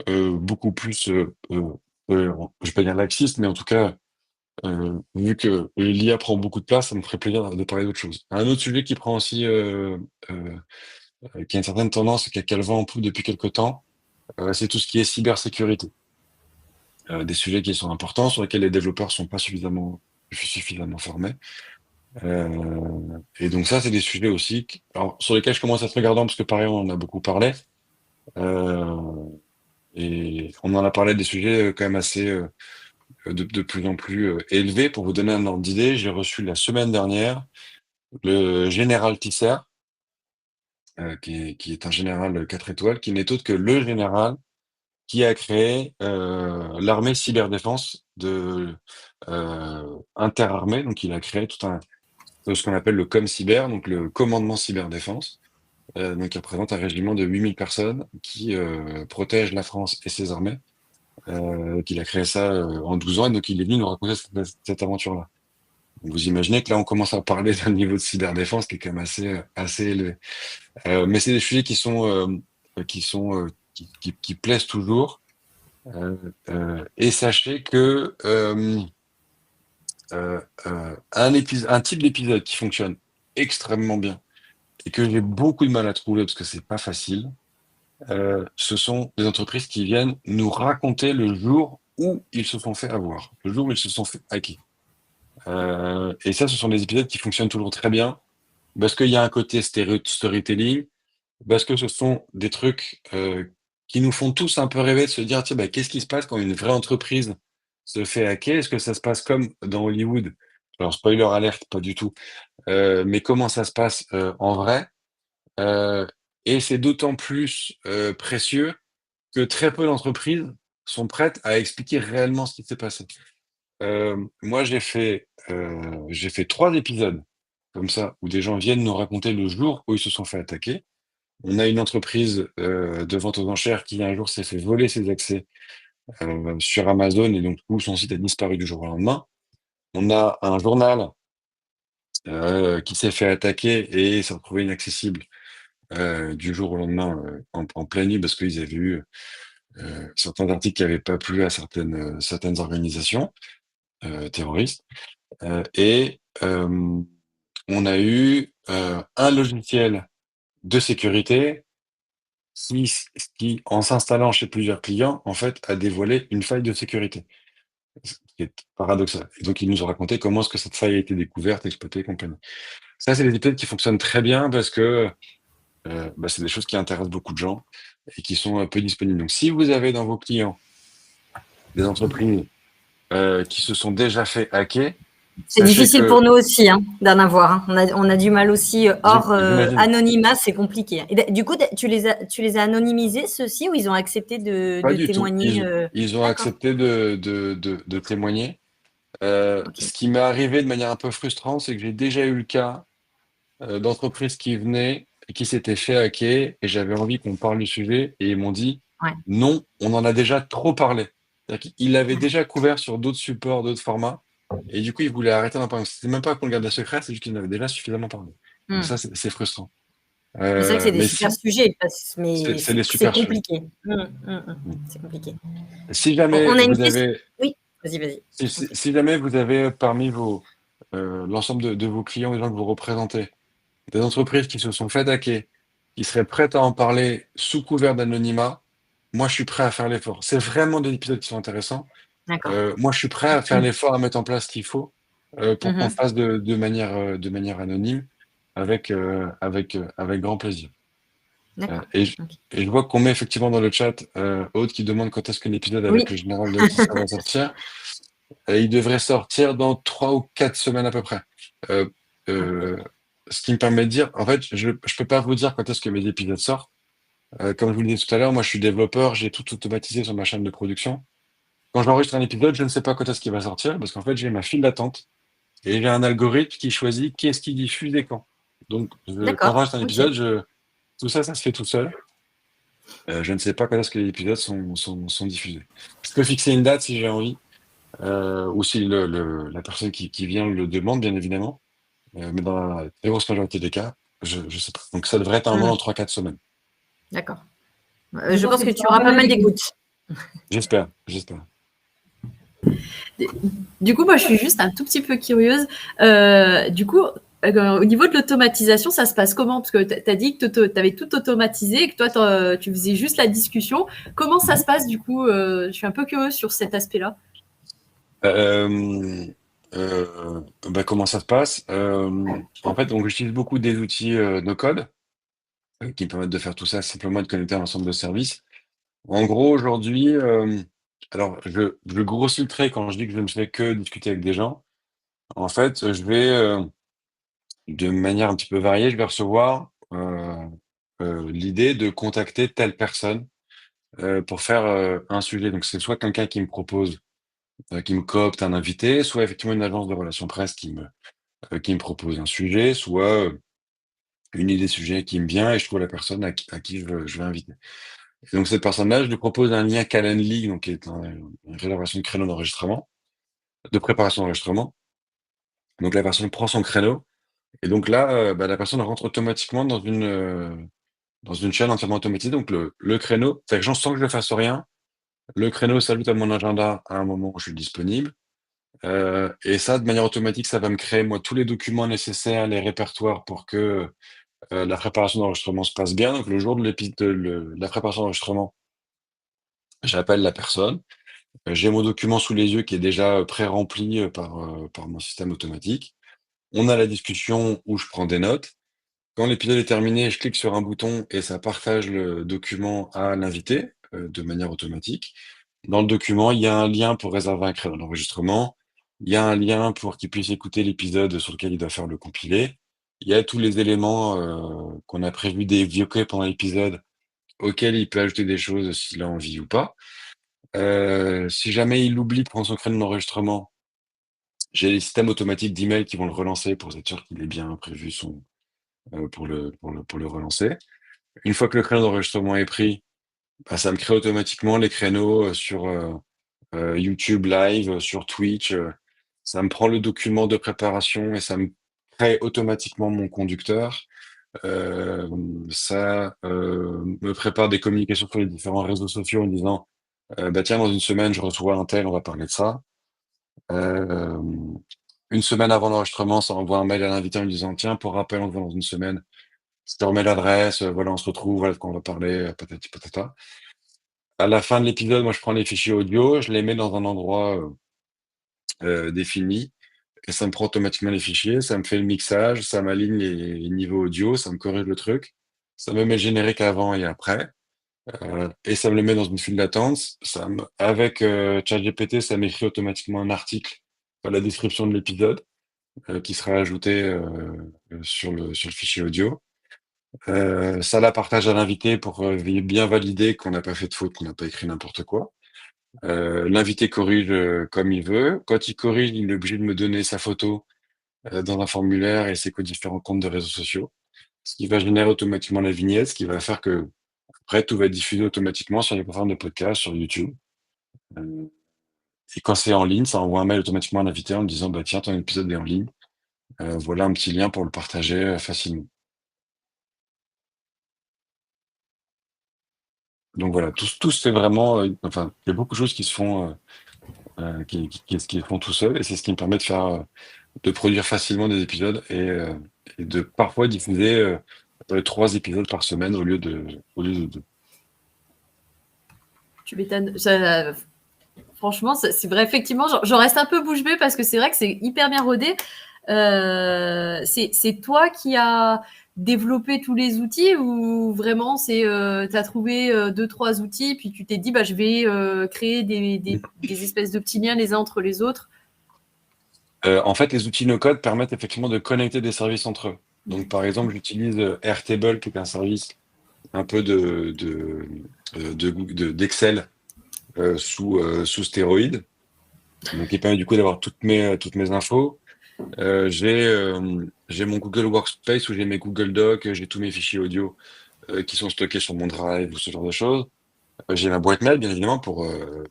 beaucoup plus, je vais pas dire laxiste, mais en tout cas, vu que l'IA prend beaucoup de place, ça me ferait plaisir de parler d'autre chose. Un autre sujet qui prend aussi, qui a une certaine tendance et qui a le vent en poupe depuis quelque temps, c'est tout ce qui est cybersécurité. Des sujets qui sont importants, sur lesquels les développeurs sont pas suffisamment formés. Et donc ça, c'est des sujets aussi, alors, sur lesquels je commence à être regardant parce que pareil, on en a beaucoup parlé. Euh, et on en a parlé des sujets quand même assez de plus en plus élevés. Pour vous donner un ordre d'idée, j'ai reçu la semaine dernière le général Tisser, qui est un général 4 étoiles, qui n'est autre que le général qui a créé l'armée cyberdéfense de interarmée. Donc il a créé ce qu'on appelle le ComCyber, donc le commandement cyberdéfense. Donc il représente un régiment de 8000 personnes qui protège la France et ses armées. Qu'il a créé ça en 12 ans, et donc il est venu nous raconter cette aventure-là. Donc, vous imaginez que là, on commence à parler d'un niveau de cyberdéfense qui est quand même assez élevé. Mais c'est des sujets qui plaisent toujours. Et sachez que un type d'épisode qui fonctionne extrêmement bien et que j'ai beaucoup de mal à trouver parce que c'est pas facile, ce sont des entreprises qui viennent nous raconter le jour où ils se sont fait avoir, le jour où ils se sont fait hacker. Et ça, ce sont des épisodes qui fonctionnent toujours très bien parce qu'il y a un côté storytelling, parce que ce sont des trucs qui nous font tous un peu rêver de se dire, tiens, bah, qu'est-ce qui se passe quand une vraie entreprise se fait hacker? Est-ce que ça se passe comme dans Hollywood? Alors, spoiler alerte, pas du tout. Mais comment ça se passe en vrai? Euh, et c'est d'autant plus précieux que très peu d'entreprises sont prêtes à expliquer réellement ce qui s'est passé. Moi, j'ai fait 3 épisodes comme ça, où des gens viennent nous raconter le jour où ils se sont fait attaquer. On a une entreprise, de vente aux enchères qui un jour s'est fait voler ses accès, sur Amazon et donc du coup son site a disparu du jour au lendemain. On a un journal, qui s'est fait attaquer et s'est retrouvé inaccessible, du jour au lendemain, en pleine nuit parce qu'ils avaient eu, certains articles qui n'avaient pas plu à certaines organisations, terroristes. Et on a eu, un logiciel de sécurité qui, en s'installant chez plusieurs clients, en fait, a dévoilé une faille de sécurité. Ce qui est paradoxal. Et donc ils nous ont raconté comment est-ce que cette faille a été découverte, exploitée et compagnie. Ça, c'est des épisodes qui fonctionnent très bien parce que, bah, c'est des choses qui intéressent beaucoup de gens et qui sont, peu disponibles. Donc si vous avez dans vos clients des entreprises, qui se sont déjà fait hacker, C'est sachez difficile pour que nous aussi d'en avoir. On a du mal aussi hors j'imagine anonymat, c'est compliqué. Et du coup, tu les as anonymisés, ceux-ci, ou ils ont accepté pas de du tout. témoigner Ils ont D'accord, accepté de témoigner. ok. Ce qui m'est arrivé de manière un peu frustrante, c'est que j'ai déjà eu le cas, d'entreprises qui venaient et qui s'étaient fait hacker et j'avais envie qu'on parle du sujet et ils m'ont dit: Ouais, «Non, on en a déjà trop parlé». C'est-à-dire qu'ils l'avaient ouais, déjà couvert sur d'autres supports, d'autres formats et du coup, ils voulaient arrêter d'en parler. C'était même pas qu'on le gardait secret, c'est juste qu'ils en avaient déjà suffisamment parlé. Donc hmm. ça, c'est frustrant. Mais c'est vrai que c'est des Mais super si, sujets, mais c'est des c'est super sujets. compliqué. Mmh. C'est compliqué. Si jamais On a une vous question. avez Oui, vas-y, si je t'en si prie. si jamais vous avez parmi vos, l'ensemble de vos clients, les gens que vous représentez, des entreprises qui se sont fait hacker, qui seraient prêtes à en parler sous couvert d'anonymat, moi je suis prêt à faire l'effort. C'est vraiment des épisodes qui sont intéressants. D'accord. Moi je suis prêt à faire l'effort, à mettre en place ce qu'il faut, pour qu'on le Mhm. fasse de manière anonyme avec grand plaisir. Heu D'accord. et je Ok. et je vois qu'on met effectivement dans le chat, Aude qui demande quand est-ce que l'épisode avec Oui, le général de Kissa va sortir. Il devrait sortir dans 3 ou 4 semaines à peu près. Heu heu, Ce qui me permet de dire en fait, je peux pas vous dire quand est-ce que mes épisodes sortent. Comme je vous le disais tout à l'heure, moi je suis développeur, j'ai tout automatisé sur ma chaîne de production. Quand j'enregistre un épisode, je ne sais pas quand est-ce qu'il va sortir parce qu'en fait, j'ai ma file d'attente et j'ai un algorithme qui choisit qu'est-ce qui diffuse et quand. Donc quand d'accord. j'enregistre un Ok. épisode, tout ça, ça se fait tout seul. Je ne sais pas quand est-ce que les épisodes sont diffusés. Je peux fixer une date si j'ai envie, ou si la personne qui vient le demande, bien évidemment. Mais dans la très grosse majorité des cas, je sais pas. Donc ça devrait être un moment Hmm, dans 3-4 semaines. d'accord. Je Je pense pense que que tu tu auras auras pas pas mal mal d'écoute. d'écoute. J'espère. Du coup, moi, je suis juste un tout petit peu curieuse. Du coup, au niveau de l'automatisation, ça se passe comment? Parce que tu as dit que tu avais tout automatisé et que toi, tu faisais juste la discussion. Comment ça se passe du coup? Je suis un peu curieuse sur cet aspect-là. Hem, bah, comment ça se passe? En fait, donc j'utilise beaucoup des outils, no code, qui me permettent de faire tout ça simplement et de connecter un ensemble de services. En gros, aujourd'hui, alors je grossis le trait quand je dis que je ne fais que discuter avec des gens. En fait, je vais, de manière un petit peu variée, je vais recevoir, l'idée de contacter telle personne, pour faire, un sujet. Donc c'est soit quelqu'un qui me coopte un invité, soit effectivement une agence de relations presse qui me propose un sujet, soit, une idée de sujet qui me vient et je trouve la personne à qui je vais inviter. Et donc cette personne-là, je lui propose un lien Calendly, donc qui est une réservation de créneau d'enregistrement, de préparation d'enregistrement. Donc la personne prend son créneau et donc là, bah, la personne rentre automatiquement dans une chaîne entièrement automatisée. Donc le créneau, c'est-à-dire que sans que je fasse rien, le créneau s'ajoute à mon agenda à un moment où je suis disponible. Et ça, de manière automatique, ça va me créer, moi, tous les documents nécessaires, les répertoires pour que, la préparation d'enregistrement se passe bien. Donc le jour de la préparation d'enregistrement, j'appelle la personne, j'ai mon document sous les yeux qui est déjà, pré-rempli, par mon système automatique. On a la discussion où je prends des notes. Quand l'épisode est terminé, je clique sur un bouton et ça partage le document à l'invité, de manière automatique. Dans le document, il y a un lien pour réserver un créneau d'enregistrement. Il y a un lien pour qu'il puisse écouter l'épisode sur lequel il doit faire le compilé. Il y a tous les éléments, qu'on a prévu d'évoquer pendant l'épisode, auxquels il peut ajouter des choses s'il a envie ou pas. Si jamais il oublie de prendre son créneau d'enregistrement, j'ai les systèmes automatiques d'email qui vont le relancer pour être sûr qu'il ait bien prévu pour le relancer. Une fois que le créneau d'enregistrement est pris, bah, ça me crée automatiquement les créneaux sur YouTube Live, sur Twitch. Ça me prend le document de préparation et ça me crée automatiquement mon conducteur. Ça me prépare des communications sur les différents réseaux sociaux en disant bah tiens, dans une semaine, je reçois un tel, on va parler de ça. Euh, une semaine avant l'enregistrement, ça envoie un mail à l'invité en lui disant tiens, pour rappel, on se voit dans une semaine. Je te remets l'adresse, voilà, on se retrouve, voilà de quoi on va parler, patati patata. À la fin de l'épisode, moi, je prends les fichiers audio, je les mets dans un endroit défini et ça me prend automatiquement les fichiers, ça me fait le mixage, ça m'aligne les niveaux audio, ça me corrige le truc, ça me met le générique avant et après, et ça me le met dans une file d'attente. Avec ChatGPT, ça m'écrit automatiquement un article dans la description de l'épisode qui sera ajouté sur le fichier audio. Ça la partage à l'invité pour bien valider qu'on n'a pas fait de faute, qu'on n'a pas écrit n'importe quoi. L'invité corrige comme il veut. Quand il corrige, il est obligé de me donner sa photo dans un formulaire et ses différents comptes de réseaux sociaux, ce qui va générer automatiquement la vignette, ce qui va faire que après tout va être diffusé automatiquement sur les plateformes de podcast, sur YouTube. Euh, et quand c'est en ligne, ça envoie un mail automatiquement à l'invité en me disant bah tiens, ton épisode est en ligne. Voilà un petit lien pour le partager facilement. Donc voilà, tout c'est vraiment, enfin, il y a beaucoup de choses qui se font, qui font tout seul, et c'est ce qui me permet de produire facilement des épisodes et de parfois diffuser 3 épisodes par semaine au lieu de 2. Tu m'étonnes. Franchement, c'est vrai, effectivement, j'en reste un peu bouche bée parce que c'est vrai que c'est hyper bien rodé. C'est toi qui as développé tous les outils ou vraiment tu as trouvé deux, trois outils, puis tu t'es dit, bah, je vais créer des espèces de petits liens les uns entre les autres. En fait, les outils no-code permettent effectivement de connecter des services entre eux. Donc, par exemple, j'utilise Airtable, qui est un service un peu d'Excel sous stéroïdes, donc qui permet du coup d'avoir toutes mes infos. J'ai mon Google Workspace où j'ai mes Google Docs, j'ai tous mes fichiers audio qui sont stockés sur mon Drive ou ce genre de choses. J'ai ma boîte mail, bien évidemment, pour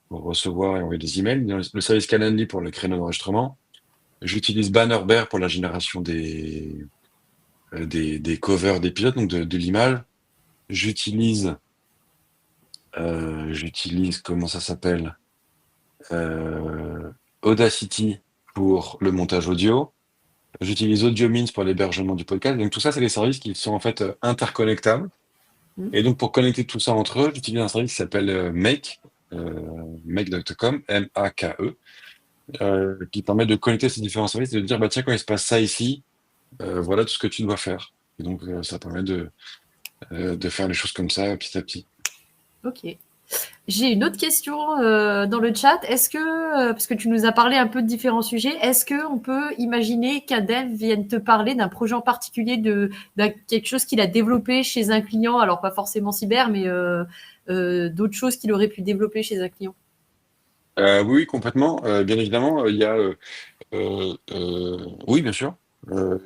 recevoir et envoyer des emails. Le service Calendly pour le créneau d'enregistrement. J'utilise Bannerbear pour la génération des covers d'épisodes, donc de l'image. J'utilise, comment ça s'appelle? Audacity pour le montage audio. J'utilise AudioMeans pour l'hébergement du podcast. Donc tout ça, c'est des services qui sont en fait interconnectables. Mm. Et donc pour connecter tout ça entre eux, j'utilise un service qui s'appelle Make, make.com, M-A-K-E, qui permet de connecter ces différents services et de dire, bah tiens, quand il se passe ça ici, voilà tout ce que tu dois faire. Et donc ça permet de faire les choses comme ça petit à petit. Ok. J'ai une autre question dans le chat. Est-ce que, parce que tu nous as parlé un peu de différents sujets, est-ce qu'on peut imaginer qu'un dev vienne te parler d'un projet en particulier, de quelque chose qu'il a développé chez un client, alors pas forcément cyber, mais d'autres choses qu'il aurait pu développer chez un client? Oui, complètement. Bien évidemment, il y a, oui, bien sûr.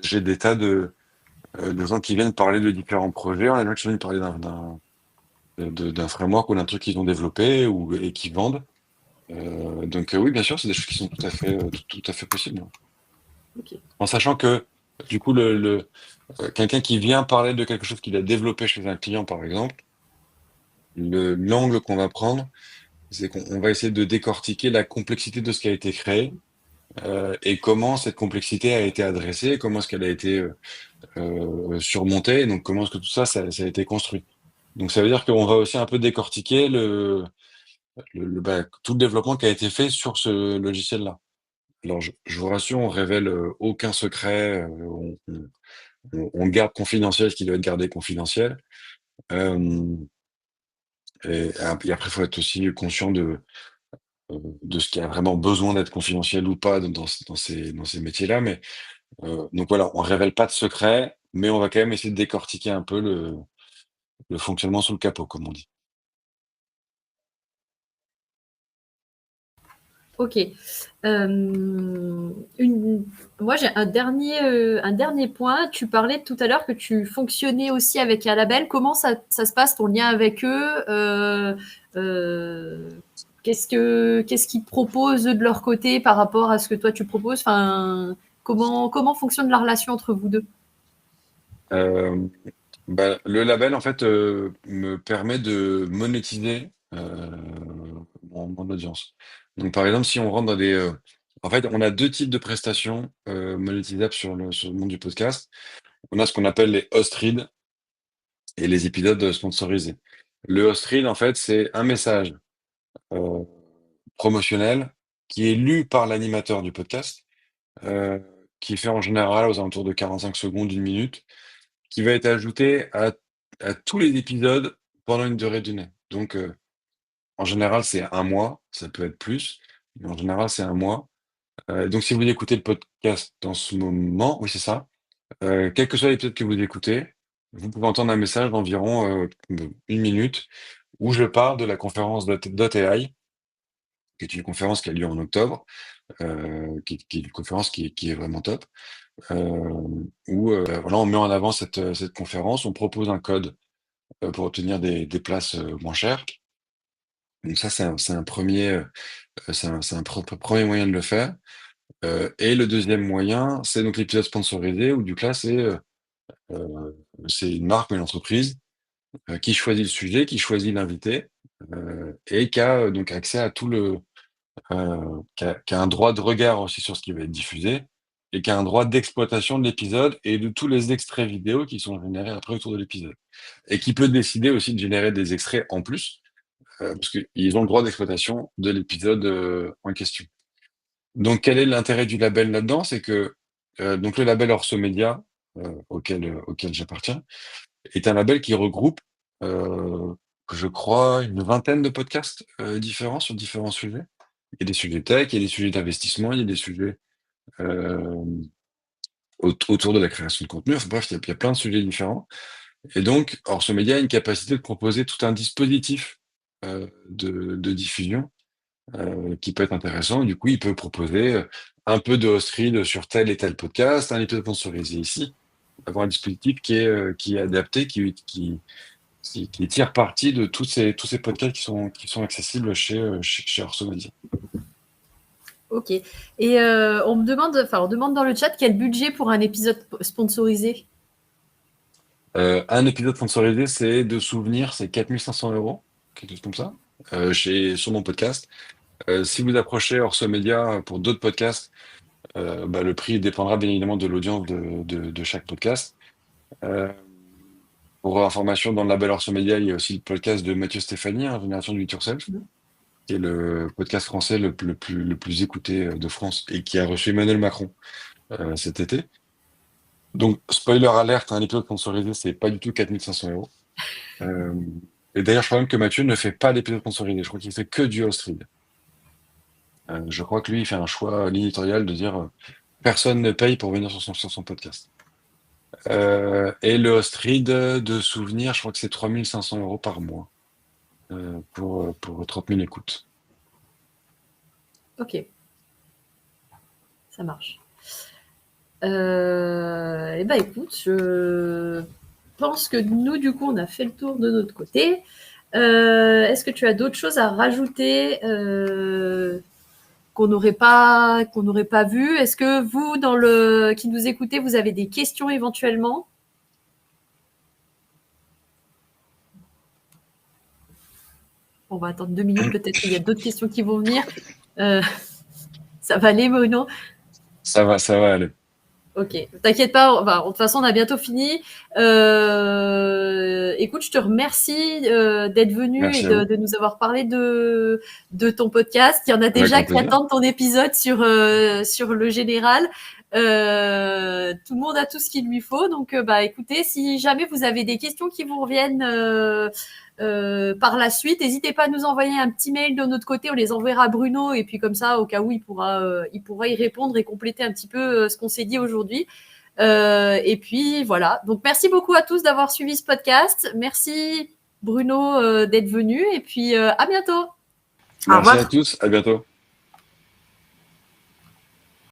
J'ai des tas de gens qui viennent parler de différents projets. On a des gens qui viennent parler d'un framework ou d'un truc qu'ils ont développé et qui vendent. Donc oui, bien sûr, c'est des choses qui sont tout à fait possibles. Ok. En sachant que, du coup, quelqu'un qui vient parler de quelque chose qu'il a développé chez un client, par exemple, l'angle qu'on va prendre, c'est qu'on va essayer de décortiquer la complexité de ce qui a été créé et comment cette complexité a été adressée, comment est-ce qu'elle a été surmontée, et donc comment est-ce que tout ça a été construit. Donc ça veut dire qu'on va aussi un peu décortiquer tout le développement qui a été fait sur ce logiciel-là. Alors je vous rassure, on révèle aucun secret, on garde confidentiel ce qui doit être gardé confidentiel. Euh, et après, il faut être aussi conscient de ce qui a vraiment besoin d'être confidentiel ou pas dans ces métiers-là. Mais donc voilà, on révèle pas de secret, mais on va quand même essayer de décortiquer un peu le fonctionnement sous le capot, comme on dit. Ok. Moi, j'ai un dernier point. Tu parlais tout à l'heure que tu fonctionnais aussi avec un label. Comment ça se passe, ton lien avec eux? Euh, qu'est-ce qu'ils proposent de leur côté par rapport à ce que toi tu proposes? Enfin, comment fonctionne la relation entre vous deux? Euh, le label, en fait, me permet de monétiser mon audience. Donc, par exemple, si on rentre dans en fait, on a deux types de prestations monétisables sur le monde du podcast. On a ce qu'on appelle les host reads et les épisodes sponsorisés. Le host read, en fait, c'est un message euh, promotionnel qui est lu par l'animateur du podcast, euh, qui est fait en général aux alentours de 45 secondes, une minute, qui va être ajouté à tous les épisodes pendant une durée d'une année. Donc, en général, c'est un mois, ça peut être plus, mais en général, c'est un mois. Donc, si vous écoutez le podcast dans ce moment, oui, c'est ça, quel que soit l'épisode que vous écoutez, vous pouvez entendre un message d'environ une minute où je parle de la conférence .ai, qui est une conférence qui a lieu en octobre, qui est une conférence qui est vraiment top, où voilà, on met en avant cette conférence, on propose un code pour obtenir des places moins chères. Donc ça, c'est un premier, premier moyen de le faire. Et le deuxième moyen, c'est donc l'épisode sponsorisé, où du coup, là, euh, c'est une marque ou une entreprise qui choisit le sujet, qui choisit l'invité, et qui a donc accès à qui a un droit de regard aussi sur ce qui va être diffusé, et qui a un droit d'exploitation de l'épisode et de tous les extraits vidéo qui sont générés après autour de l'épisode. Et qui peut décider aussi de générer des extraits en plus, parce qu'ils ont le droit d'exploitation de l'épisode en question. Donc, quel est l'intérêt du label là-dedans? C'est que donc le label Orso Média, auquel j'appartiens, est un label qui regroupe, euh, je crois, une vingtaine de podcasts différents sur différents sujets. Il y a des sujets tech, il y a des sujets d'investissement, il y a des sujets euh, autour de la création de contenu. Enfin, bref, il y a plein de sujets différents. Et donc, Orso Média a une capacité de proposer tout un dispositif de diffusion qui peut être intéressant. Du coup, il peut proposer un peu de host read sur tel et tel podcast, un épisode sponsorisé ici, avoir un dispositif qui est adapté, qui tire parti de tous ces podcasts qui sont accessibles chez Orso Media. Ok. Et on demande dans le chat quel budget pour un épisode sponsorisé. Un épisode sponsorisé, c'est de souvenirs, c'est 4 500 €, quelque chose comme ça, sur mon podcast. Si vous approchez Orso Media pour d'autres podcasts, le prix dépendra bien évidemment de l'audience de chaque podcast. Euh, pour information, dans le label Orso Media, il y a aussi le podcast de Mathieu Stéphanie, hein, Génération du It Yourself, qui est le podcast français le plus écouté de France et qui a reçu Emmanuel Macron cet été. Donc, spoiler alerte, un épisode sponsorisé, c'est pas du tout 4 500 €. Euh, et d'ailleurs, je crois même que Mathieu ne fait pas l'épisode sponsorisé. Je crois qu'il fait que du host read. Je crois que lui, il fait un choix éditorial de dire personne ne paye pour venir sur son podcast. Et le host read de souvenir, je crois que c'est 3 500 € par mois pour 30 000 écoutes. Ok, ça marche. Eh ben écoute, je pense que nous, du coup, on a fait le tour de notre côté. Est-ce que tu as d'autres choses à rajouter qu'on n'aurait pas vu? Est-ce que vous, qui nous écoutez, vous avez des questions éventuellement? On va attendre 2 minutes, peut-être qu'il y a d'autres questions qui vont venir. Ça va aller, Bruno? Ça va aller. Ok, t'inquiète pas, de toute façon on a bientôt fini. Écoute, je te remercie d'être venu et Merci à vous. de nous avoir parlé de ton podcast. Il y en a Avec déjà grand qui plaisir. attendent ton épisode sur le général. Tout le monde a tout ce qu'il lui faut. Donc écoutez, si jamais vous avez des questions qui vous reviennent par la suite, n'hésitez pas à nous envoyer un petit mail de notre côté, on les enverra à Bruno et puis comme ça, au cas où, il pourra y répondre et compléter un petit peu ce qu'on s'est dit aujourd'hui. Et puis voilà, donc merci beaucoup à tous d'avoir suivi ce podcast. Merci Bruno d'être venu et puis à bientôt. Merci à tous, à bientôt.